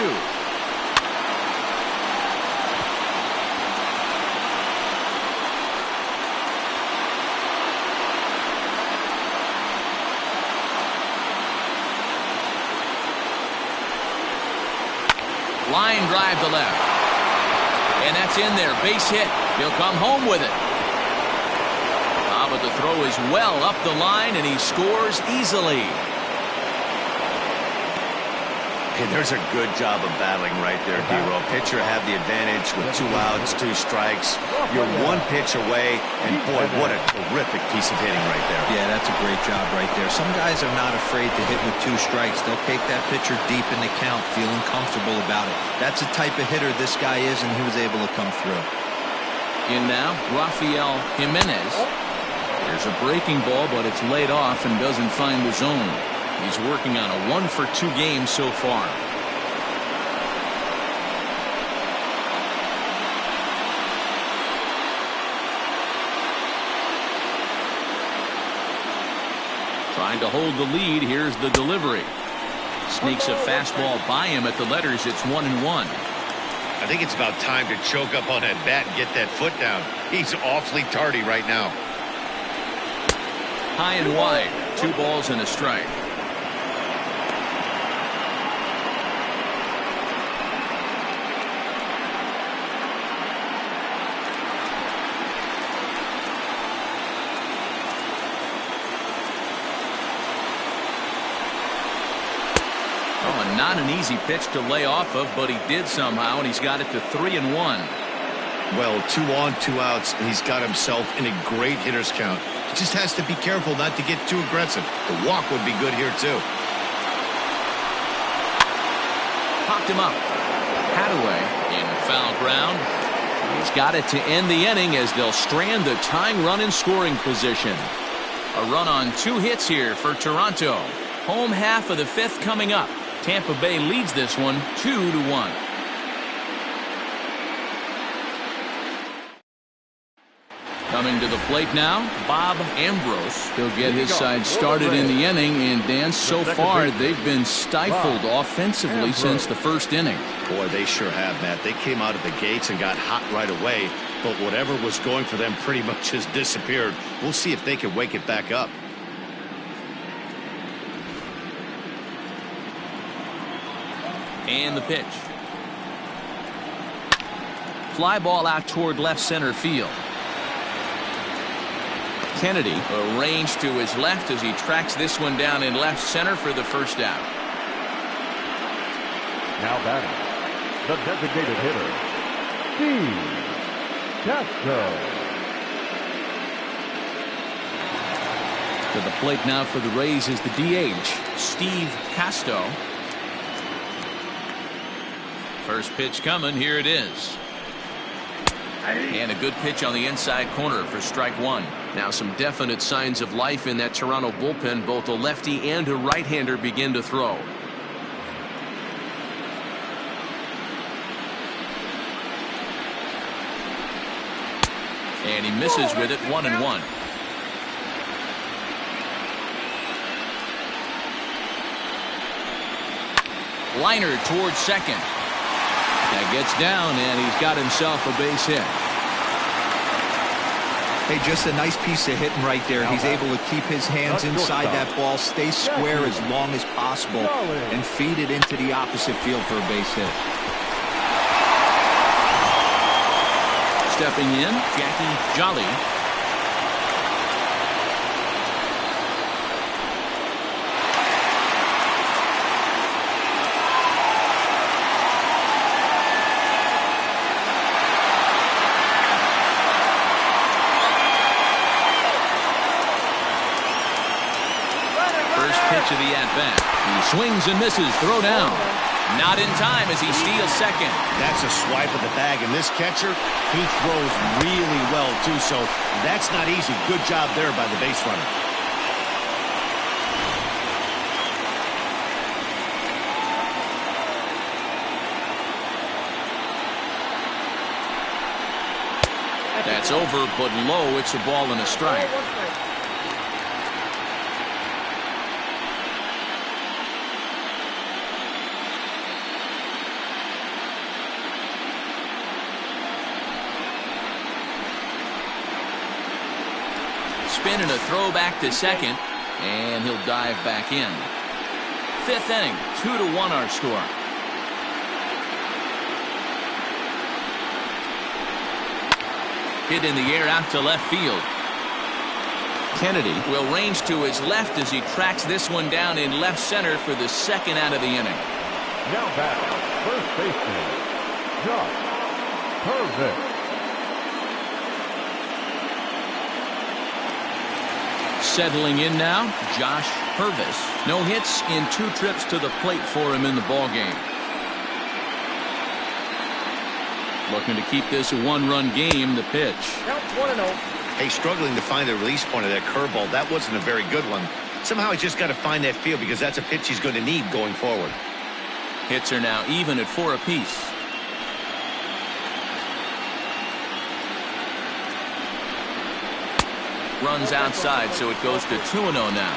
Line drive to left. And that's in there. Base hit. He'll come home with it. But the throw is well up the line, and he scores easily. Hey, there's a good job of battling right there, D-Roll. Pitcher had the advantage with 2 outs, 2 strikes. You're 1 pitch away, and boy, what a terrific piece of hitting right there. Yeah, that's a great job right there. Some guys are not afraid to hit with 2 strikes. They'll take that pitcher deep in the count, feeling comfortable about it. That's the type of hitter this guy is, and he was able to come through. In now, Rafael Jimenez. There's a breaking ball, but it's laid off and doesn't find the zone. He's working on a 1 for 2 game so far. Trying to hold the lead. Here's the delivery. Sneaks a fastball by him at the letters. It's 1-1. I think it's about time to choke up on that bat and get that foot down. He's awfully tardy right now. High and wide. 2 balls and a strike. Not an easy pitch to lay off of, but he did somehow, and he's got it to 3-1. Well, 2 on, 2 outs, and he's got himself in a great hitter's count. He just has to be careful not to get too aggressive. The walk would be good here, too. Popped him up. Hadaway in foul ground. He's got it to end the inning as they'll strand the tying run in scoring position. A run on 2 hits here for Toronto. Home half of the 5th coming up. Tampa Bay leads this one 2-1. Coming to the plate now, Bob Ambrose. He'll get his side started in the inning, and Dan, so far they've been stifled offensively since the first inning. Boy, they sure have, Matt. They came out of the gates and got hot right away, but whatever was going for them pretty much has disappeared. We'll see if they can wake it back up. And the pitch. Fly ball out toward left center field. Kennedy arranged to his left as he tracks this one down in left center for the first out. Now batting, the designated hitter, Steve Castro. To the plate now for the Rays is the DH, Steve Castro. First pitch coming, here it is. And a good pitch on the inside corner for strike 1. Now some definite signs of life in that Toronto bullpen. Both a lefty and a right-hander begin to throw. And he misses with it, 1-1. Liner towards second. That gets down, and he's got himself a base hit. Hey, just a nice piece of hitting right there. He's able to keep his hands inside that ball, stay square as long as possible, and feed it into the opposite field for a base hit. Stepping in, Jackie Jolly. To the at-bat. He swings and misses. Throw down. Not in time as he steals second. That's a swipe of the bag, and this catcher, he throws really well, too, so that's not easy. Good job there by the base runner. That's over, but low. It's a ball and a strike. Spin and a throw back to second, and he'll dive back in. 5th inning, 2-1 our score. Hit in the air out to left field. Kennedy will range to his left as he tracks this one down in left center for the second out of the inning. Now back, first baseman, Josh Purvis. Settling in now, Josh Purvis. No hits in 2 trips to the plate for him in the ballgame. Looking to keep this a 1-run game. The pitch. Count 1-0. Hey, struggling to find the release point of that curveball. That wasn't a very good one. Somehow he's just got to find that feel because that's a pitch he's going to need going forward. Hits are now even at 4 apiece. Runs outside, so it goes to 2-0 now.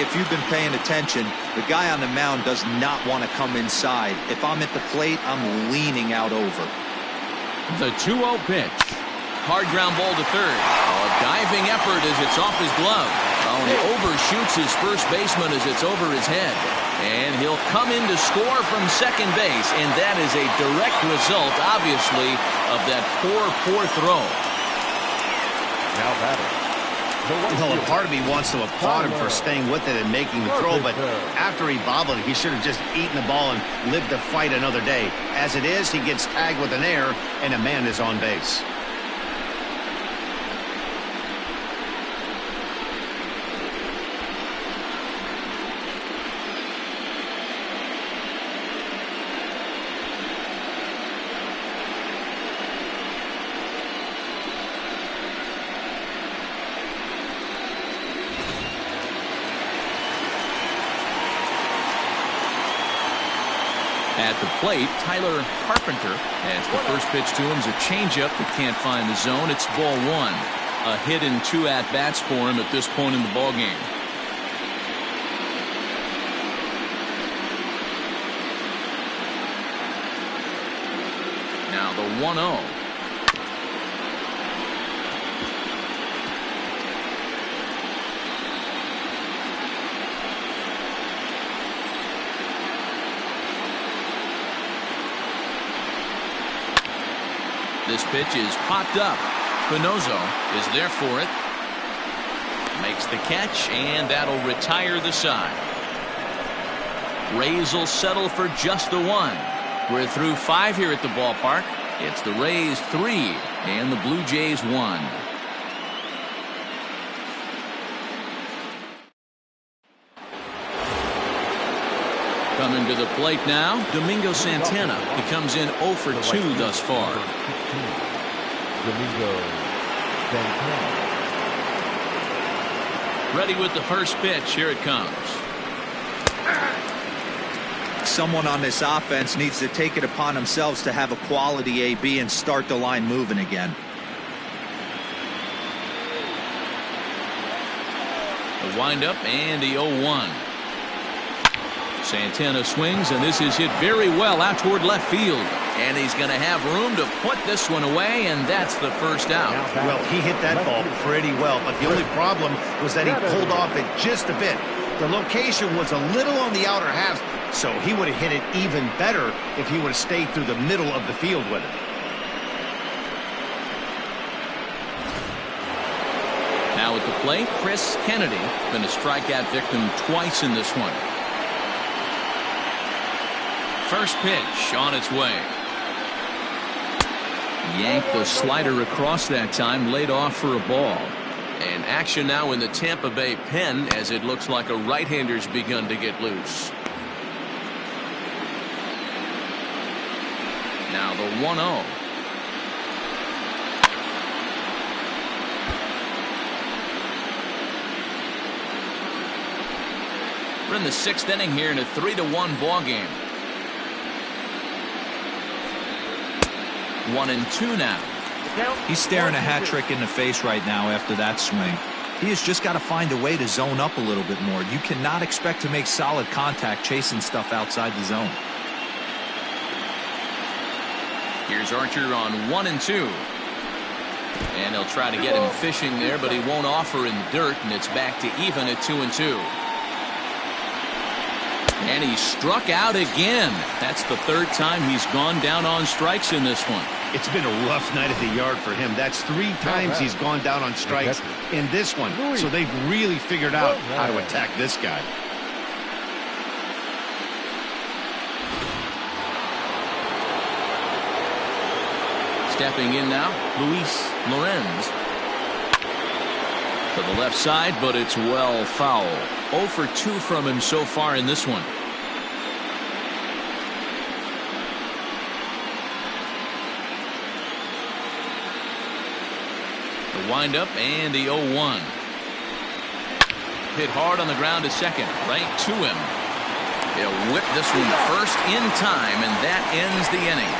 If you've been paying attention, the guy on the mound does not want to come inside. If I'm at the plate, I'm leaning out over. The 2-0 pitch. Hard ground ball to third. A diving effort as it's off his glove. Oh, and he overshoots his first baseman as it's over his head. And he'll come in to score from second base, and that is a direct result, obviously, of that poor throw. Now batting, Well, a part of me wants to applaud him for staying with it and making the throw, but after he bobbled it, he should have just eaten the ball and lived to fight another day. As it is, he gets tagged with an error, and a man is on base. At the plate, Tyler Carpenter. As the first pitch to him is a changeup that can't find the zone. It's ball one. A hit and 2 at-bats for him at this point in the ballgame. Now the 1-0. This pitch is popped up. Pinozo is there for it. Makes the catch, and that'll retire the side. Rays will settle for just the 1. We're through 5 here at the ballpark. It's the Rays 3 and the Blue Jays 1. Coming to the plate now, Domingo Santana. He comes in 0 for 2 thus far. Domingo Santana. Ready with the first pitch. Here it comes. Someone on this offense needs to take it upon themselves to have a quality AB and start the line moving again. The windup and the 0-1. Santana swings, and this is hit very well out toward left field. And he's going to have room to put this one away, and that's the first out. Well, he hit that ball pretty well, but the only problem was that he pulled off it just a bit. The location was a little on the outer half, so he would have hit it even better if he would have stayed through the middle of the field with it. Now at the plate, Chris Kennedy, been a strikeout victim twice in this one. First pitch on its way. Yanked the slider across that time, laid off for a ball. And action now in the Tampa Bay pen as it looks like a right-hander's begun to get loose. Now the 1-0. We're in the 6th inning here in a 3-1 ball game. 1-2 now. He's staring a hat trick in the face right now after that swing. He has just got to find a way to zone up a little bit more. You cannot expect to make solid contact chasing stuff outside the zone. Here's Archer on 1-2. And they'll try to get him fishing there, but he won't offer in the dirt, and it's back to even at 2-2. And he struck out again. That's the 3rd time he's gone down on strikes in this one. It's been a rough night at the yard for him. That's 3 times he's gone down on strikes in this one. So they've really figured out how to attack this guy. Stepping in now, Luis Lorenz. To the left side, but it's well foul. 0 for 2 from him so far in this one. The windup and the 0-1. Hit hard on the ground to second, right to him. He'll whip this one first in time, and that ends the inning.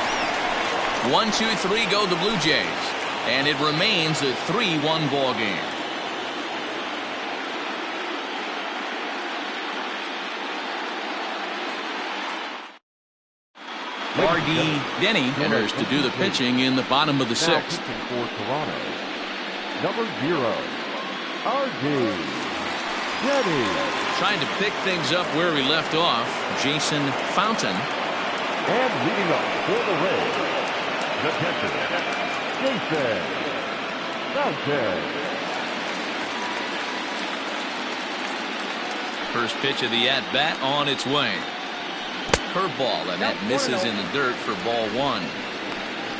1-2-3 go the Blue Jays, and it remains a 3-1 ball game. R.D. Denny enters to do the pitching in the bottom of the 6th. For Toronto, number 0, R.D. Denny. Trying to pick things up where we left off, Jason Fountain. And leading up for the Rays, the catcher, Jason Fountain. First pitch of the at-bat on its way. Curveball, and that misses in the dirt for ball one.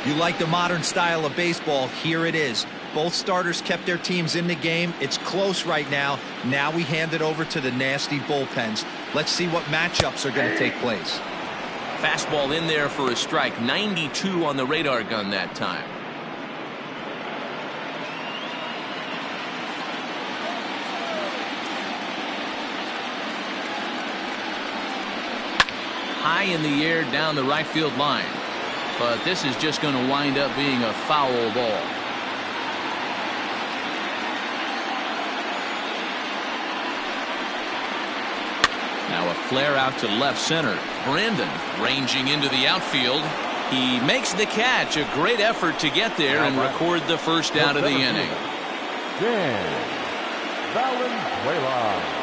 You like the modern style of baseball? Here it is. Both starters kept their teams in the game. It's close right now. Now we hand it over to the nasty bullpens. Let's see what matchups are going to take place. Fastball in there for a strike. 92 on the radar gun that time. High in the air down the right field line. But this is just going to wind up being a foul ball. Now a flare out to left center. Brandon ranging into the outfield. He makes the catch. A great effort to get there and record the first out of the inning. Dan Valenzuela.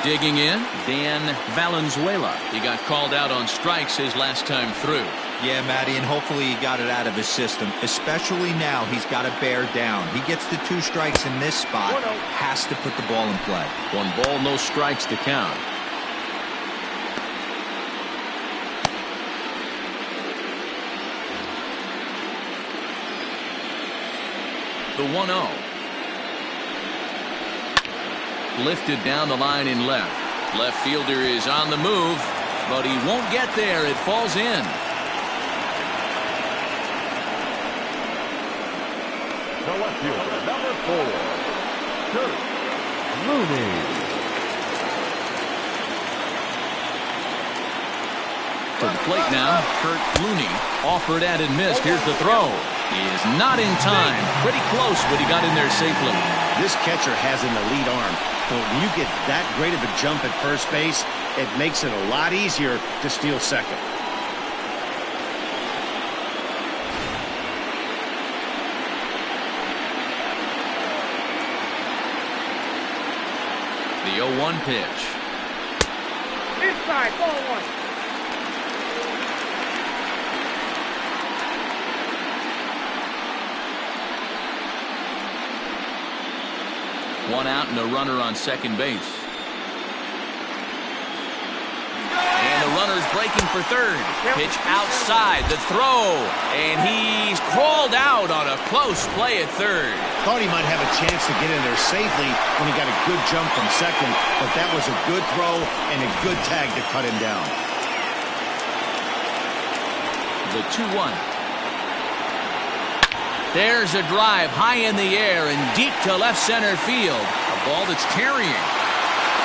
Digging in, Dan Valenzuela. He got called out on strikes his last time through. Yeah, Matty, and hopefully he got it out of his system. Especially now, he's got to bear down. He gets the 2 strikes in this spot. Has to put the ball in play. 1 ball, no strikes to count. The 1-0. Lifted down the line in left. Left fielder is on the move, but he won't get there. It falls in. The left fielder, number 4, Kurt Looney. To the plate now, Kurt Looney. Offered at and missed. Here's the throw. He is not in time. Pretty close, but he got in there safely. This catcher has an elite arm. But when you get that great of a jump at first base, it makes it a lot easier to steal second. The 0-1 pitch. Inside, ball one. One out and a runner on second base. And the runner's breaking for third. Pitch outside, the throw, and he's crawled out on a close play at third. Thought he might have a chance to get in there safely when he got a good jump from second, but that was a good throw and a good tag to cut him down. The 2-1. There's a drive high in the air and deep to left center field. A ball that's carrying.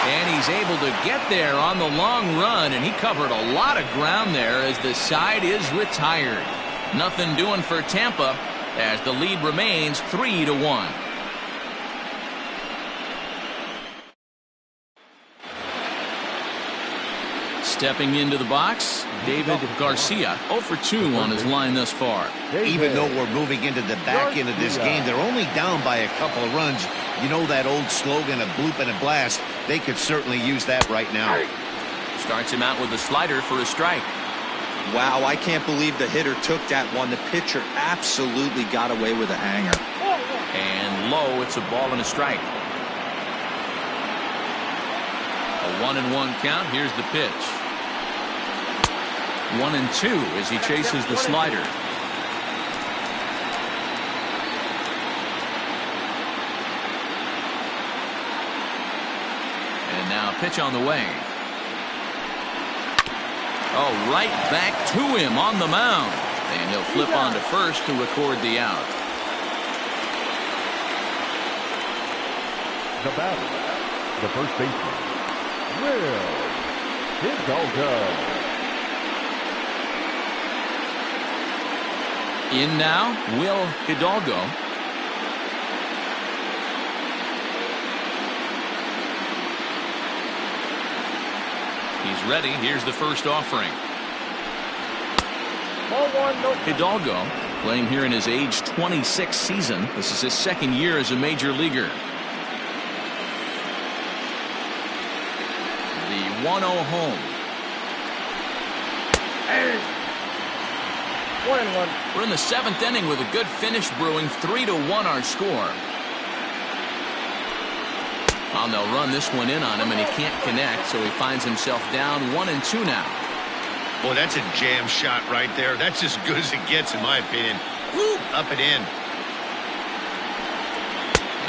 And he's able to get there on the long run, and he covered a lot of ground there as the side is retired. Nothing doing for Tampa as the lead remains 3-1. Stepping into the box, David Garcia, 0 for 2 on his line thus far. Even though we're moving into the back end of this game, they're only down by a couple of runs. You know that old slogan, a bloop and a blast. They could certainly use that right now. Starts him out with a slider for a strike. Wow, I can't believe the hitter took that one. The pitcher absolutely got away with a hanger. And low, it's a ball and a strike. A 1-1 count. Here's the pitch. 1-2 as he chases the slider. And now pitch on the way. Oh, right back to him on the mound. And he'll flip on to first to record the out. The batter, the first baseman, Will Hidalgo. In now, Will Hidalgo. He's ready. Here's the first offering. Ball one, no. Hidalgo playing here in his age 26 season. This is his second year as a major leaguer. The 1-0 home. Hey. 1-1. We're in the 7th inning with a good finish brewing. 3-1 our score. And they'll run this one in on him, and he can't connect, so he finds himself down 1-2 now. Boy, that's a jam shot right there. That's as good as it gets, in my opinion. Woo, up and in.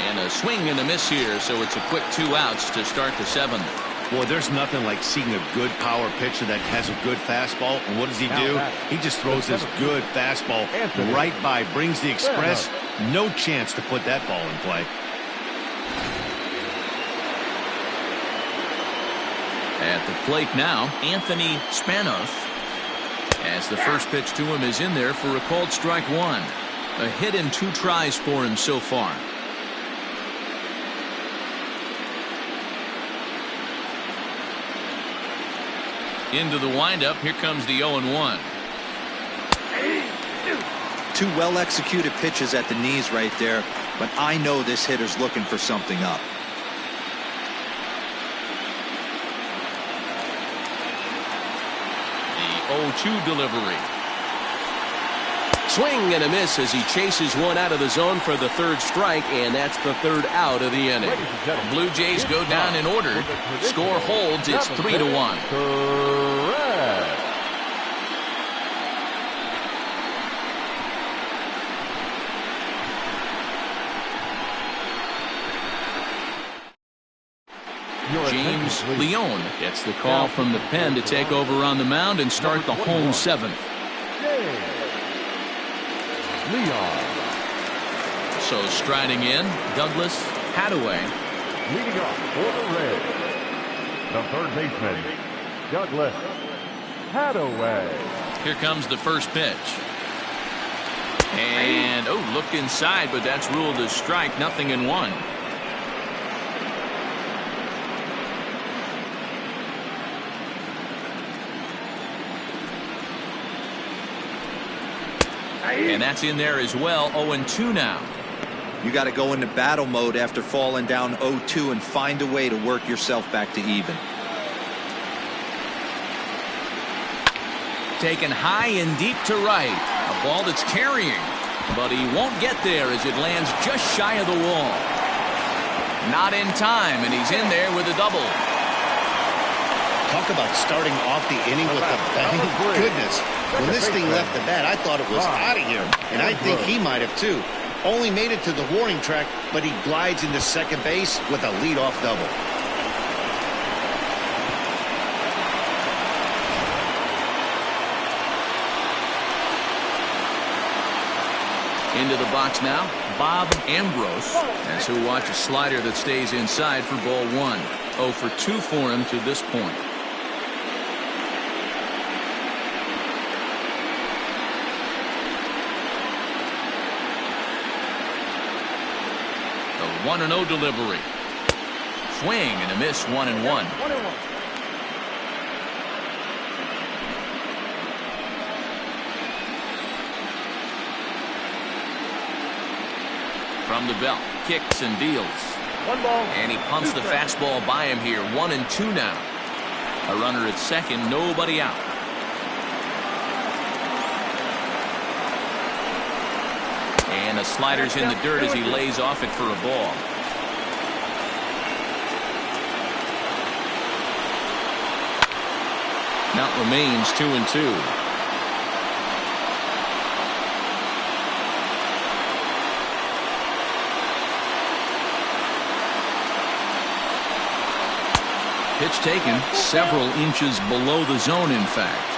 And a swing and a miss here, so it's a quick 2 outs to start the 7th. Boy, there's nothing like seeing a good power pitcher that has a good fastball. And what does he do? He just throws this good fastball right by, brings the express. No chance to put that ball in play. At the plate now, Anthony Spanos. As the first pitch to him is in there for a called strike 1. A hit and 2 tries for him so far. Into the windup, here comes the 0-1. 2 well-executed pitches at the knees right there, but I know this hitter's looking for something up. The 0-2 delivery. Swing and a miss as he chases one out of the zone for the 3rd strike, and that's the 3rd out of the inning. Blue Jays go down in order. Score holds. It's 3-1. Correct. James Leone gets the call from the pen to take over on the mound and start the home 7th. Leon. So striding in, Douglas Hadaway. Leading off for the Reds, the 3rd baseman, Douglas Hadaway. Here comes the first pitch. And, look inside, but that's ruled as strike, 0-1. And that's in there as well. 0-2 now. You got to go into battle mode after falling down 0-2 and find a way to work yourself back to even. Taken high and deep to right. A ball that's carrying, but he won't get there as it lands just shy of the wall. Not in time, and he's in there with a double. Talk about starting off the inning with a bang. Goodness. When this thing left the bat, I thought it was out of here. And I think he might have, too. Only made it to the warning track, but he glides into second base with a leadoff double. Into the box now, Bob Ambrose, as he'll watch a slider that stays inside for ball 1. 0 for 2 for him to this point. The 1-0 delivery. Swing and a miss, 1-1. From the belt, kicks and deals. 1 ball. And he punts the fastball by him here. 1-2 now. A runner at second, nobody out. And the slider's in the dirt as he lays off it for a ball. Now it remains 2-2. Pitch taken several inches below the zone, in fact.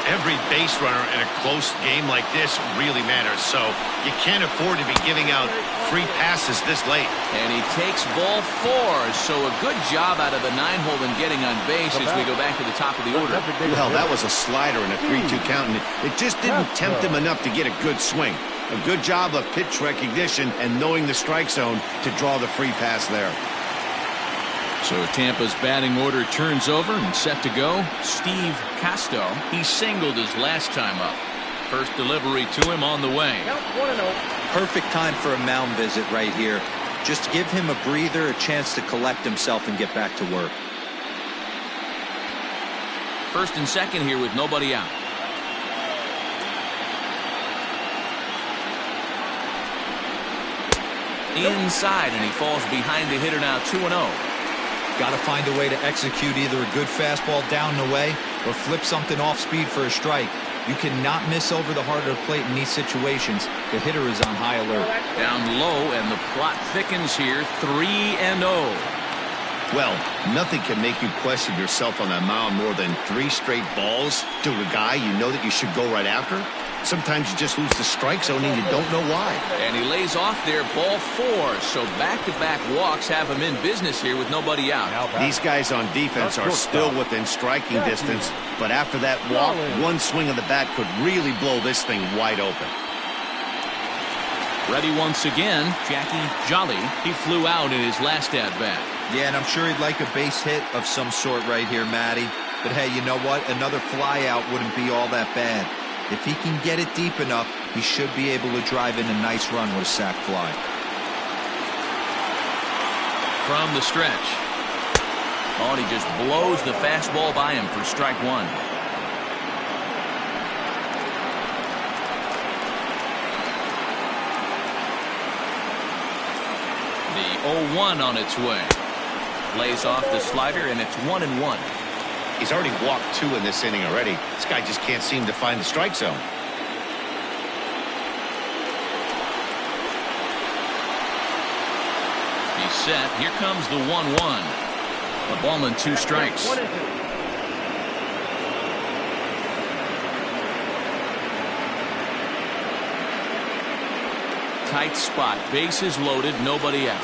Every base runner in a close game like this really matters, so you can't afford to be giving out free passes this late. And he takes ball 4, so a good job out of the 9-hole in getting on base as we go back to the top of the order. Well, that was a slider in a 3-2 count, and it just didn't tempt him enough to get a good swing. A good job of pitch recognition and knowing the strike zone to draw the free pass there. So Tampa's batting order turns over and set to go. Steve Casto, he singled his last time up. First delivery to him on the way. Count 1-0. Perfect time for a mound visit right here. Just give him a breather, a chance to collect himself and get back to work. First and second here with nobody out. inside, and he falls behind the hitter now 2-0. Got to find a way to execute either a good fastball down and away or flip something off speed for a strike. You cannot miss over the heart of the plate in these situations. The hitter is on high alert. Down low, and the plot thickens here, 3-0. Well, nothing can make you question yourself on that mound more than 3 straight balls to a guy you know that you should go right after. Sometimes you just lose the strike zone and you don't know why. And he lays off there, ball 4. So back-to-back walks have him in business here with nobody out. These guys on defense are still within striking distance, but after that walk, one swing of the bat could really blow this thing wide open. Ready once again, Jackie Jolly. He flew out in his last at-bat. Yeah, and I'm sure he'd like a base hit of some sort right here, Matty. But hey, you know what? Another fly out wouldn't be all that bad. If he can get it deep enough, he should be able to drive in a nice run with a sac fly. From the stretch. Oh, and he just blows the fastball by him for strike 1. The 0-1 on its way. Lays off the slider, and it's 1-1. He's already walked 2 in this inning already. This guy just can't seem to find the strike zone. He's set. Here comes the 1-1. A ball and 2 strikes. Tight spot. Bases loaded. Nobody out.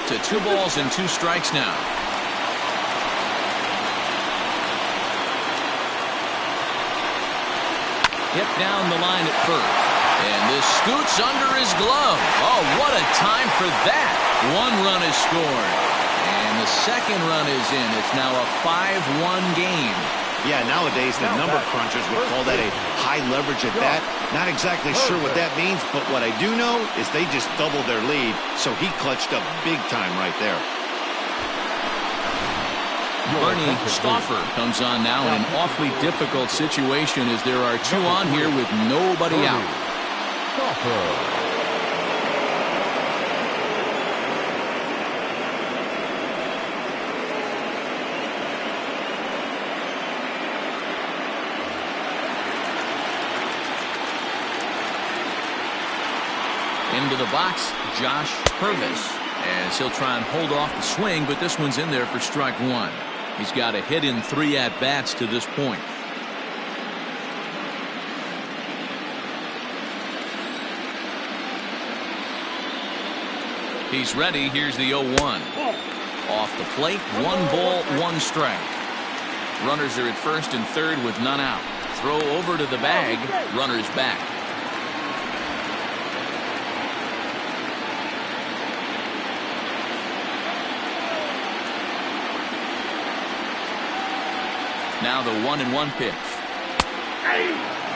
To 2 balls and 2 strikes now. Hit down the line at first. And this scoots under his glove. Oh, what a time for that. 1 run is scored. And the second run is in. It's now a 5-1 game. Yeah, nowadays the number crunchers would call that a high leverage at bat. Not exactly sure what that means, but what I do know is they just doubled their lead, so he clutched up big time right there. Bernie Stauffer comes on now in an awfully difficult situation as there are 2 on here with nobody out. Into the box, Josh Purvis, as he'll try and hold off the swing, but this one's in there for strike 1. He's got a hit in 3 at-bats to this point. He's ready. Here's the 0-1. Off the plate, 1 ball, 1 strike. Runners are at first and third with none out. Throw over to the bag, runners back. Now the 1-1 pitch.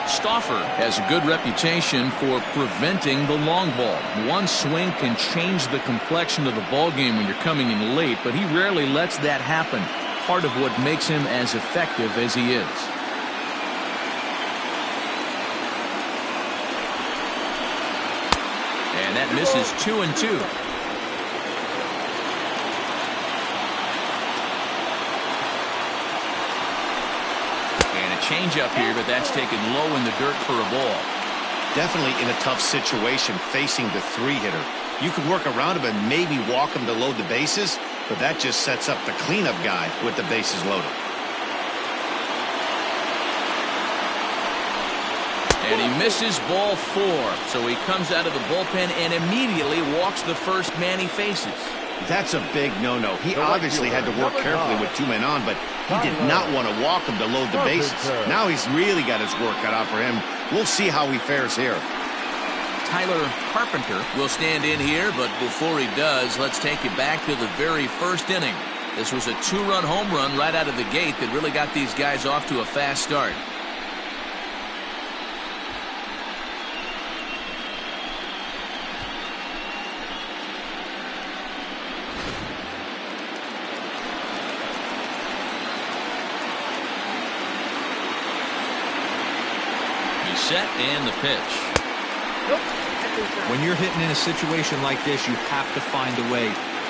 Stauffer has a good reputation for preventing the long ball. One swing can change the complexion of the ball game when you're coming in late, but he rarely lets that happen. Part of what makes him as effective as he is. And that misses 2-2. Change up here, but that's taken low in the dirt for a ball. Definitely in a tough situation facing the 3-hitter. You could work around him and maybe walk him to load the bases, but that just sets up the cleanup guy with the bases loaded. And he misses ball 4, so he comes out of the bullpen and immediately walks the first man he faces. That's a big no-no. He obviously had to work carefully with 2 men on, but he did not want to walk him to load the bases. Now he's really got his work cut out for him. We'll see how he fares here. Tyler Carpenter will stand in here, but before he does, let's take you back to the very first inning. This was a 2-run home run right out of the gate that really got these guys off to a fast start. Set and the pitch. When you're hitting in a situation like this, you have to find a way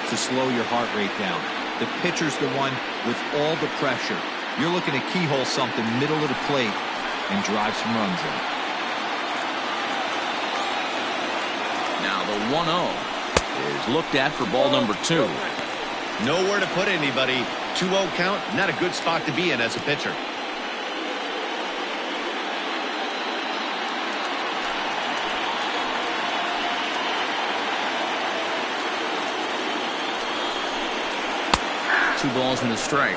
to slow your heart rate down. The pitcher's the one with all the pressure. You're looking to keyhole something middle of the plate and drive some runs in. Now the 1-0 is looked at for ball number 2. Nowhere to put anybody. 2-0 count, not a good spot to be in as a pitcher. Two balls and a strike.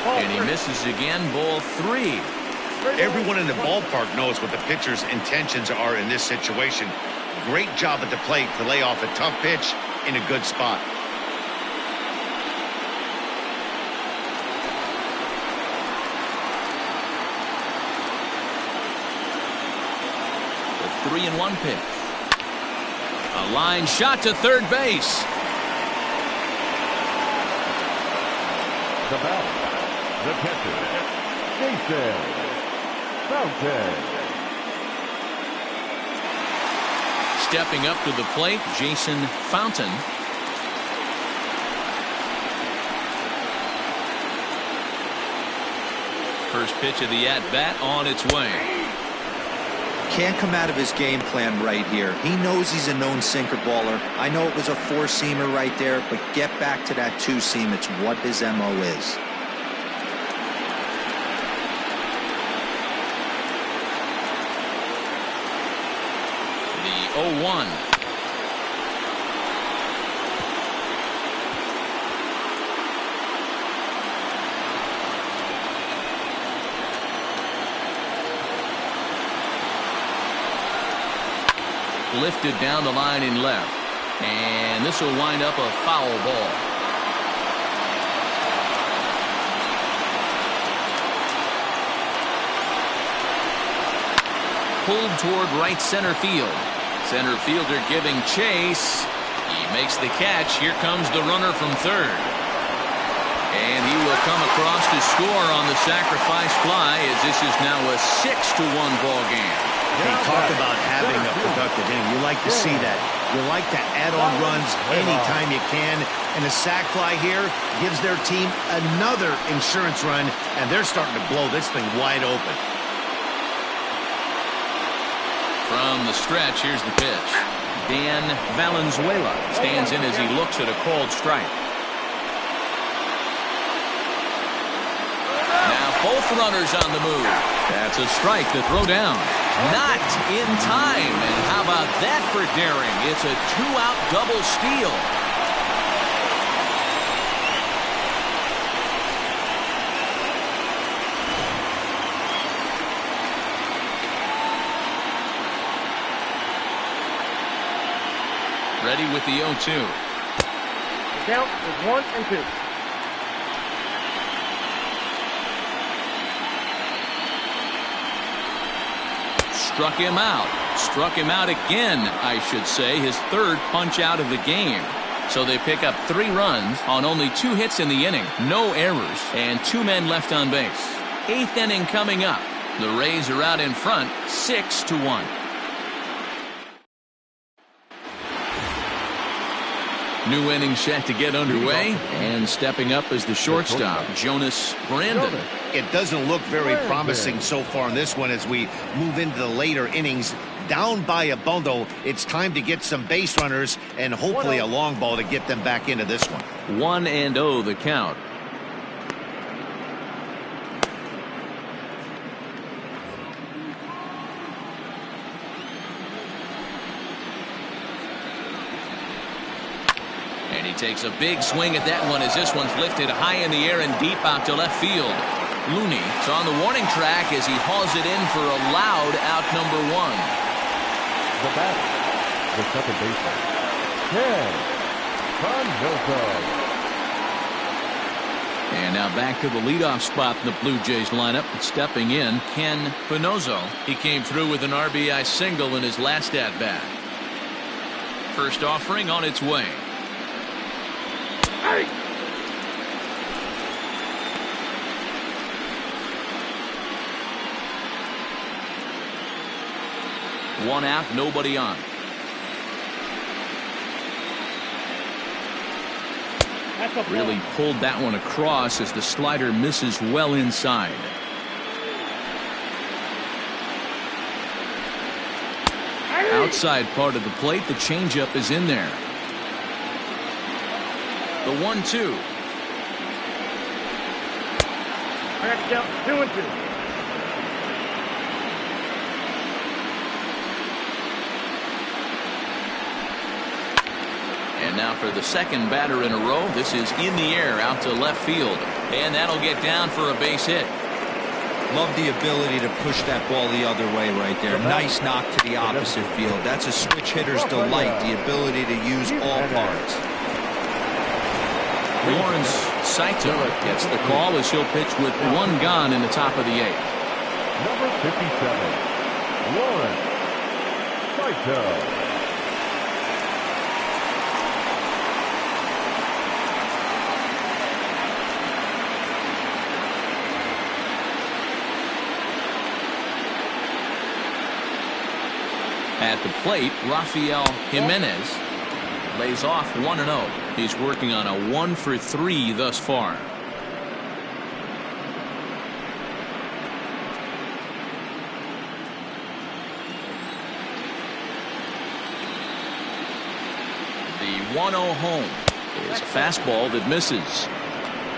And he misses again. Ball 3. Everyone in the ballpark knows what the pitcher's intentions are in this situation. Great job at the plate to lay off a tough pitch in a good spot. The 3-1 pitch. A line shot to third base. The batter, the catcher, Jason Fountain. Stepping up to the plate, Jason Fountain. First pitch of the at-bat on its way. Can't come out of his game plan right here. He knows he's a known sinker baller. I know it was a 4-seamer right there, but get back to that 2-seam. It's what his MO is. The 0-1. Lifted down the line in left. And this will wind up a foul ball. Pulled toward right center field. Center fielder giving chase. He makes the catch. Here comes the runner from third. And he will come across to score on the sacrifice fly, as this is now a 6-1 ball game. They talk about having a productive inning. You like to see that. You like to add on runs anytime you can. And the sac fly here gives their team another insurance run, and they're starting to blow this thing wide open. From the stretch, here's the pitch. Dan Valenzuela stands in as he looks at a called strike. Now both runners on the move. That's a strike to throw down. Not in time. And how about that for daring? It's a 2-out double steal. Ready with the 0-2. The count is 1-2. Struck him out. Struck him out again, I should say. His third punch out of the game. So they pick up 3 runs on only 2 hits in the inning. No errors and 2 men left on base. 8th inning coming up. The Rays are out in front 6-1. New inning set to get underway, and stepping up is the shortstop, Jonas Brandon. It doesn't look very promising so far in this one as we move into the later innings. Down by a bundle, it's time to get some base runners and hopefully a long ball to get them back into this one. 1-0 the count. And he takes a big swing at that one as this one's lifted high in the air and deep out to left field. Looney is on the warning track as he hauls it in for a loud out number 1. The batter, the second baseman, Ken Panoso. And now back to the leadoff spot in the Blue Jays lineup. Stepping in, Ken Panoso. He came through with an RBI single in his last at-bat. First offering on its way. One out, nobody on. Really pulled that one across as the slider misses well inside. Outside part of the plate, the changeup is in there. The 1-2. I got to count 2 and 2. And now for the second batter in a row. This is in the air out to left field. And that'll get down for a base hit. Love the ability to push that ball the other way right there. Nice knock to the opposite field. That's a switch hitter's delight, the ability to use all parts. Lawrence Saito gets the call as he'll pitch with one gone in the top of the 8th. Number 57, Lawrence Saito. At the plate, Rafael Jimenez lays off 1-0. He's working on a 1-for-3 thus far. The 1-0 home is a fastball that misses.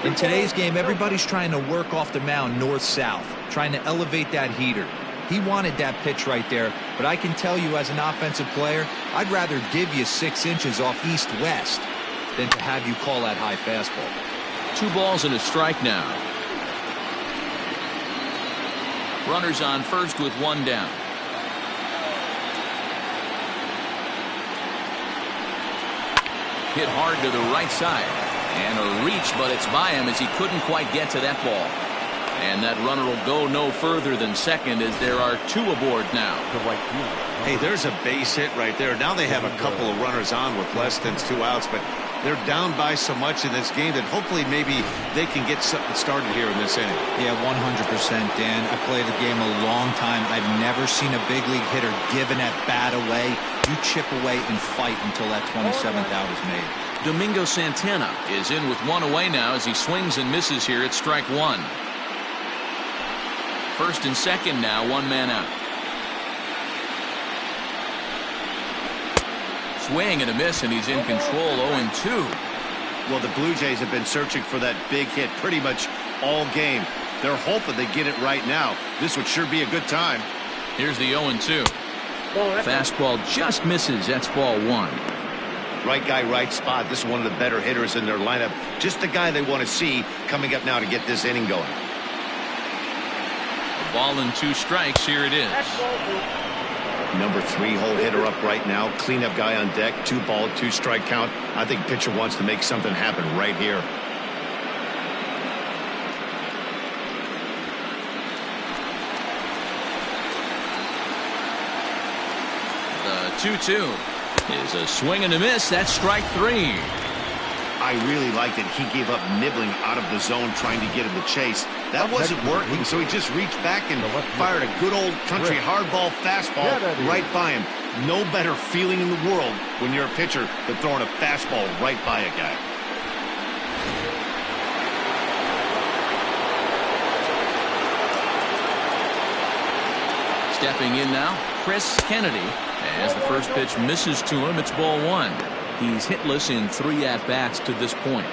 In today's game, everybody's trying to work off the mound north-south, trying to elevate that heater. He wanted that pitch right there, but I can tell you as an offensive player, I'd rather give you 6 inches off east-west than to have you call that high fastball. 2 balls and a strike now. Runners on first with 1 down. Hit hard to the right side. And a reach, but it's by him as he couldn't quite get to that ball. And that runner will go no further than second as there are 2 aboard now. Hey, there's a base hit right there. Now they have a couple of runners on with less than 2 outs, but they're down by so much in this game that hopefully maybe they can get something started here in this inning. Yeah, 100%, Dan. I played the game a long time. I've never seen a big league hitter giving that bat away. You chip away and fight until that 27th out is made. Domingo Santana is in with 1 away now as he swings and misses here at strike 1. First and second now, 1 man out. Swing and a miss, and he's in control. 0-2. Well, the Blue Jays have been searching for that big hit pretty much all game. They're hoping they get it right now. This would sure be a good time. Here's the 0-2. Fastball just misses. That's ball 1. Right guy, right spot. This is one of the better hitters in their lineup. Just the guy they want to see coming up now to get this inning going. Ball and 2 strikes. Here it is. Number 3 hole hitter up right now. Cleanup guy on deck. 2 ball, 2 strike count. I think pitcher wants to make something happen right here. The 2-2 is a swing and a miss. That's strike 3. I really like that he gave up nibbling out of the zone trying to get in the chase. That wasn't working, so he just reached back and fired a good old country hardball fastball right by him. No better feeling in the world when you're a pitcher than throwing a fastball right by a guy. Stepping in now, Chris Kennedy. As the first pitch misses to him, it's ball 1. He's hitless in 3 at-bats to this point.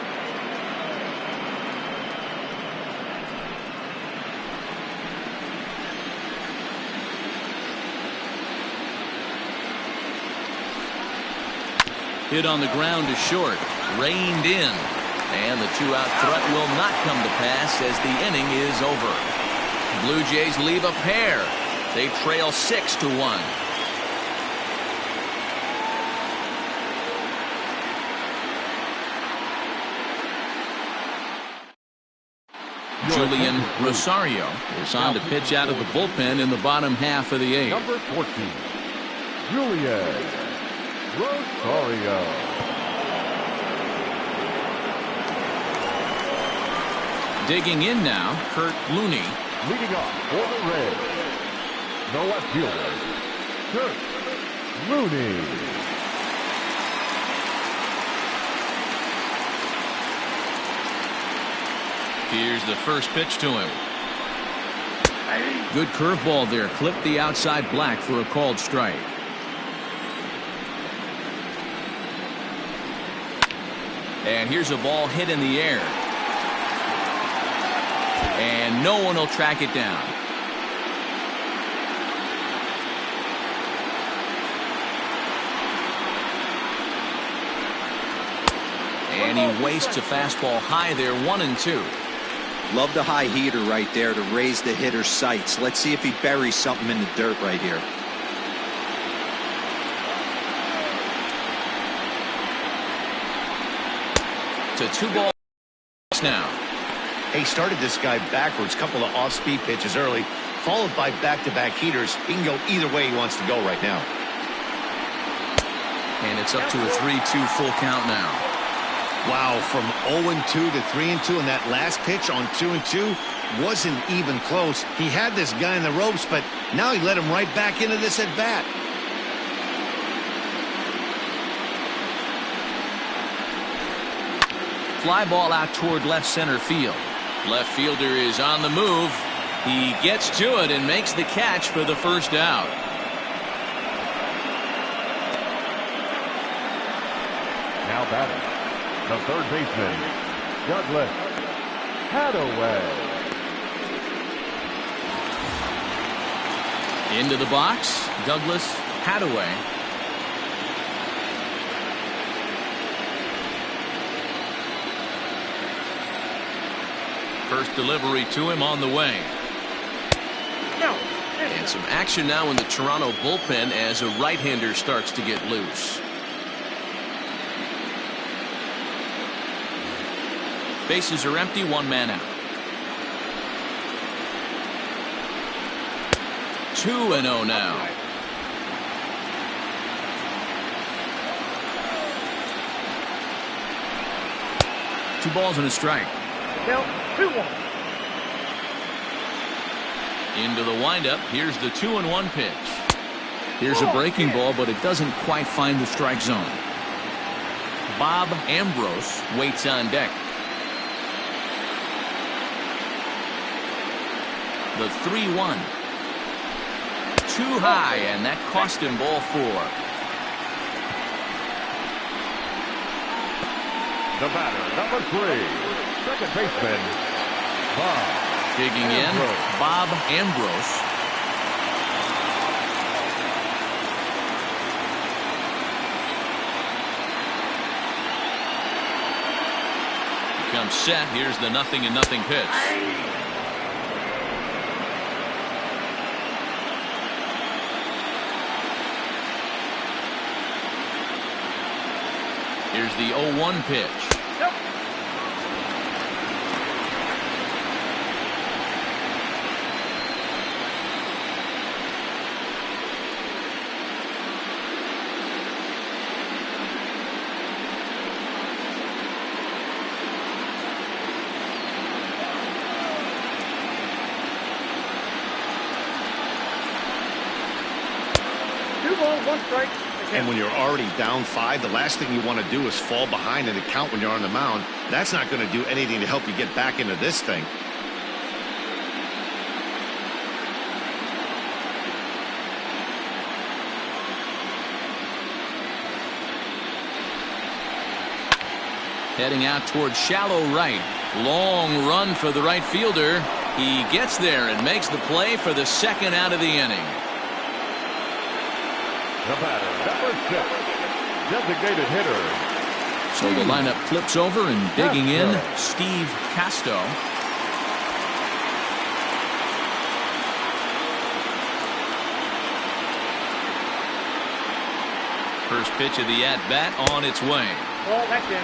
Hit on the ground to short. Reined in. And the 2-out threat will not come to pass as the inning is over. Blue Jays leave a pair. They trail 6-1. Julian Rosario is on to pitch out of the bullpen in the bottom half of the 8th. Number 14, Julian Rosario. Digging in now, Kurt Looney. Leading off for the Reds, the left fielder, Kurt Rooney. Here's the first pitch to him. Good curveball there. Clipped the outside black for a called strike. And here's a ball hit in the air. And no one will track it down. And he wastes a fastball high there, 1-2. Love the high heater right there to raise the hitter's sights. Let's see if he buries something in the dirt right here. To 2 balls now. He started this guy backwards, couple of off-speed pitches early, followed by back-to-back heaters. He can go either way he wants to go right now. And it's up to a 3-2 full count now. Wow, from 0-2 to 3-2, and that last pitch on 2-2 wasn't even close. He had this guy in the ropes, but now he let him right back into this at bat. Fly ball out toward left center field. Left fielder is on the move. He gets to it and makes the catch for the first out. Now batting, the third baseman, Douglas Hadaway. Into the box, Douglas Hadaway. First delivery to him on the way. And some action now in the Toronto bullpen as a right-hander starts to get loose. Bases are empty, 1 man out. 2-0 now. Two balls and a strike. Count 2-1. Into the windup. Here's the 2-1 pitch. Here's a breaking ball, but it doesn't quite find the strike zone. Bob Ambrose waits on deck. The 3-1. Too high, and that cost him ball 4. The batter, number 3, second baseman, Bob. Digging in, Bob Ambrose. Becomes set. Here's the 0-0 pitch. Here's the 0-1 pitch. And when you're already down 5, the last thing you want to do is fall behind in the count when you're on the mound. That's not going to do anything to help you get back into this thing. Heading out towards shallow right. Long run for the right fielder. He gets there and makes the play for the second out of the inning. The batter, number 6, designated hitter. So the lineup flips over, and digging in, Steve Casto. First pitch of the at-bat on its way. Well, that's in.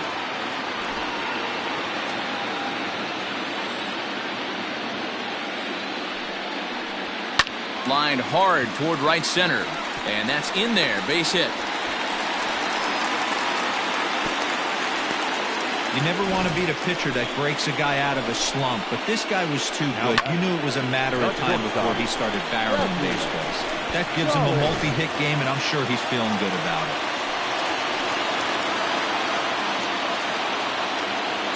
Lined hard toward right center. And that's in there. Base hit. You never want to beat a pitcher that breaks a guy out of a slump, but this guy was too good. You knew it was a matter of time before he started barreling baseballs. That gives him a multi-hit game, and I'm sure he's feeling good about it.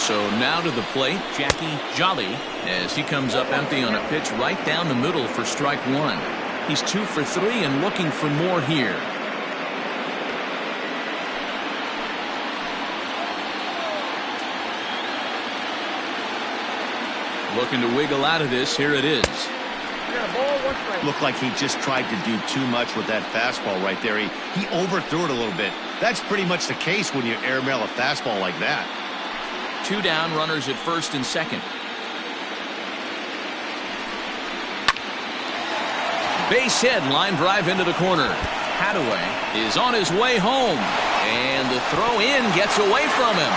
So now to the plate, Jackie Jolly, as he comes up empty on a pitch right down the middle for strike one. He's 2 for 3 and looking for more here. Looking to wiggle out of this. Here it is. Looked like he just tried to do too much with that fastball right there. He overthrew it a little bit. That's pretty much the case when you airmail a fastball like that. 2 down, runners at first and second. Base hit, line drive into the corner. Hadaway is on his way home, and the throw in gets away from him.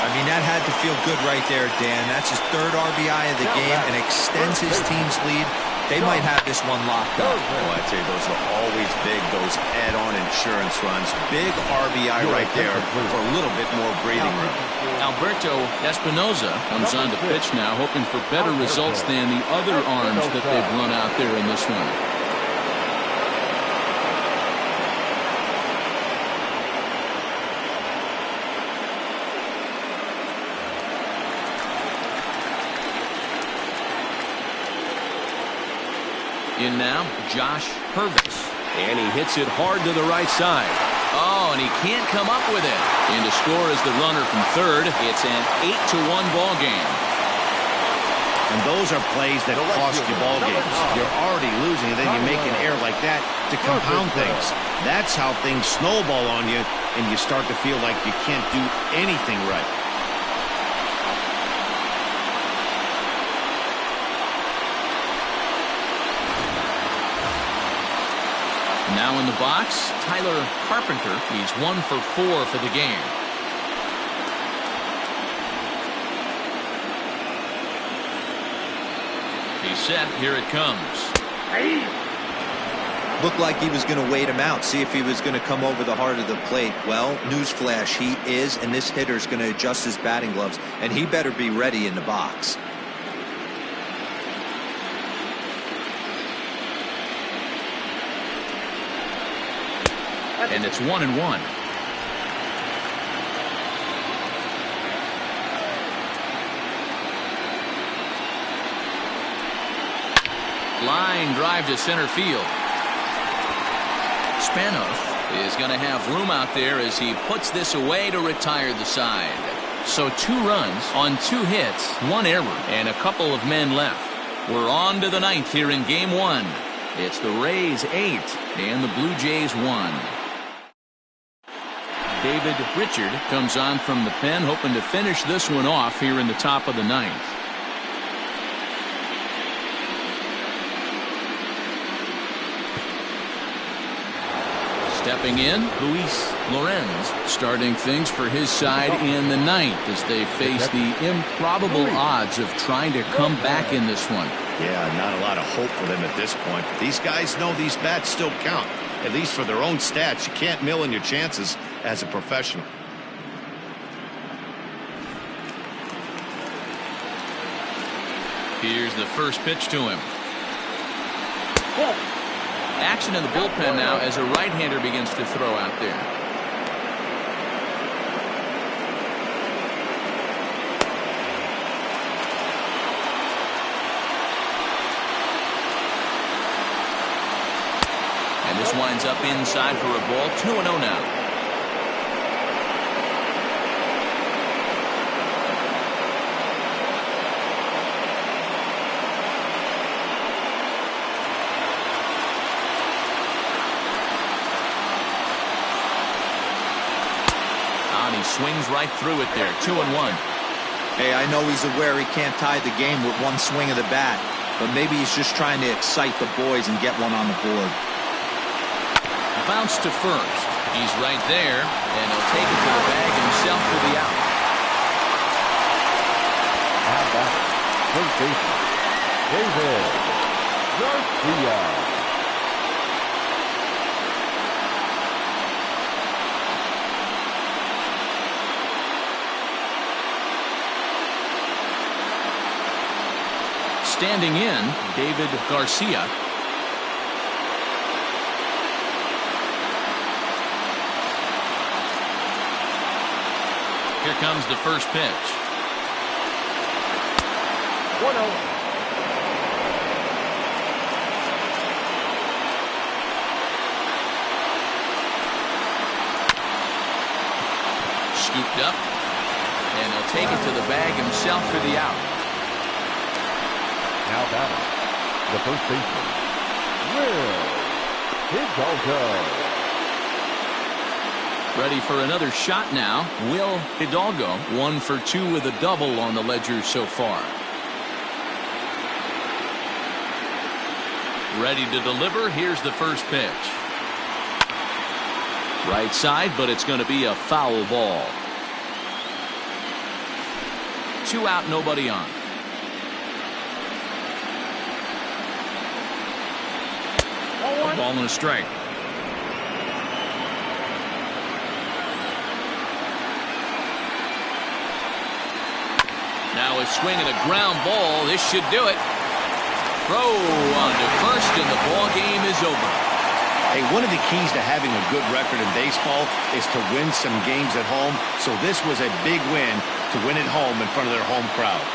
I mean, that had to feel good right there, Dan. That's his 3rd RBI of the game and extends his team's lead. They might have this one locked up. Oh, I tell you, those are always big, those add-on insurance runs. Big RBI right there for a little bit more breathing room. Alberto Espinoza comes on to pitch now, hoping for better results than the other arms that they've run out there in this one. In now, Josh Purvis. And he hits it hard to the right side. Oh, and he can't come up with it. In to score is the runner from third. It's an 8-1 ball game. And those are plays that cost you ball games. You're already losing, and then you make an error like that to compound things. That's how things snowball on you, and you start to feel like you can't do anything right. Now in the box, Tyler Carpenter. He's 1 for 4 for the game. He's set. Here it comes. Looked like he was going to wait him out, see if he was going to come over the heart of the plate. Well, newsflash, he is, and this hitter's going to adjust his batting gloves, and he better be ready in the box. And it's 1-1. Line drive to center field. Spanos is going to have room out there as he puts this away to retire the side. So 2 runs on 2 hits, 1 error, and a couple of men left. We're on to the 9th here in Game 1. It's the Rays 8 and the Blue Jays 1. David Richard comes on from the pen, hoping to finish this one off here in the top of the 9th. Stepping in, Luis Lorenz, starting things for his side in the 9th as they face the improbable odds of trying to come back in this one. Yeah, not a lot of hope for them at this point. These guys know these bats still count, at least for their own stats. You can't mill in your chances as a professional. Here's the first pitch to him. Action in the bullpen now as a right-hander begins to throw out there. And this winds up inside for a ball. 2-0 now. He swings right through it there. 2-1. Hey, I know he's aware he can't tie the game with one swing of the bat, but maybe he's just trying to excite the boys and get one on the board. Bounce to first. He's right there, and he'll take it to the bag himself for the out. How about first baseman, David Garcia. Standing in, David Garcia. Here comes the first pitch. 1-0. Scooped up, and he'll take it to the bag himself for the out. Now batting, the first baseman, Will Hidalgo. Ready for another shot now. Will Hidalgo, 1 for 2 with a double on the ledger so far. Ready to deliver. Here's the first pitch. Right side, but it's going to be a foul ball. 2 out, nobody on. A ball and a strike. Now a swing and a ground ball. This should do it. Throw on to first, and the ball game is over. Hey, one of the keys to having a good record in baseball is to win some games at home. So this was a big win to win at home in front of their home crowd.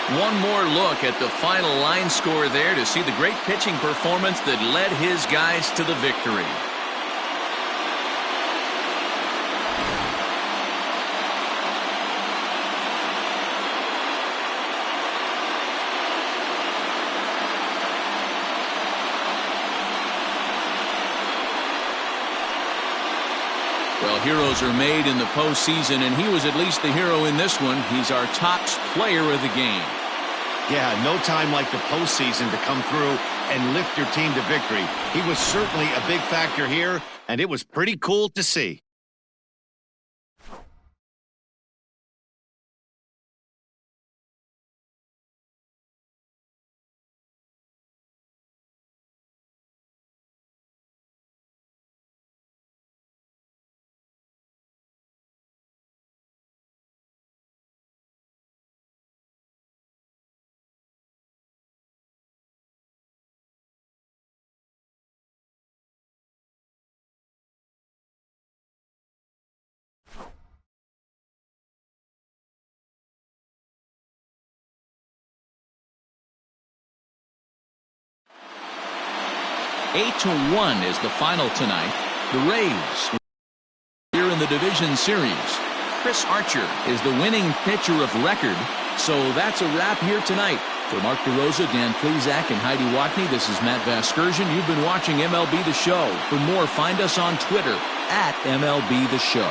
One more look at the final line score there to see the great pitching performance that led his guys to the victory. Well, heroes are made in the postseason, and he was at least the hero in this one. He's our top player of the game. Yeah, no time like the postseason to come through and lift your team to victory. He was certainly a big factor here, and it was pretty cool to see. Eight to 1 is the final tonight. The Rays here in the division series. Chris Archer is the winning pitcher of record. So that's a wrap here tonight. For Mark DeRosa, Dan Plesac, and Heidi Watney, this is Matt Vasgersian. You've been watching MLB The Show. For more, find us on Twitter @MLB The Show.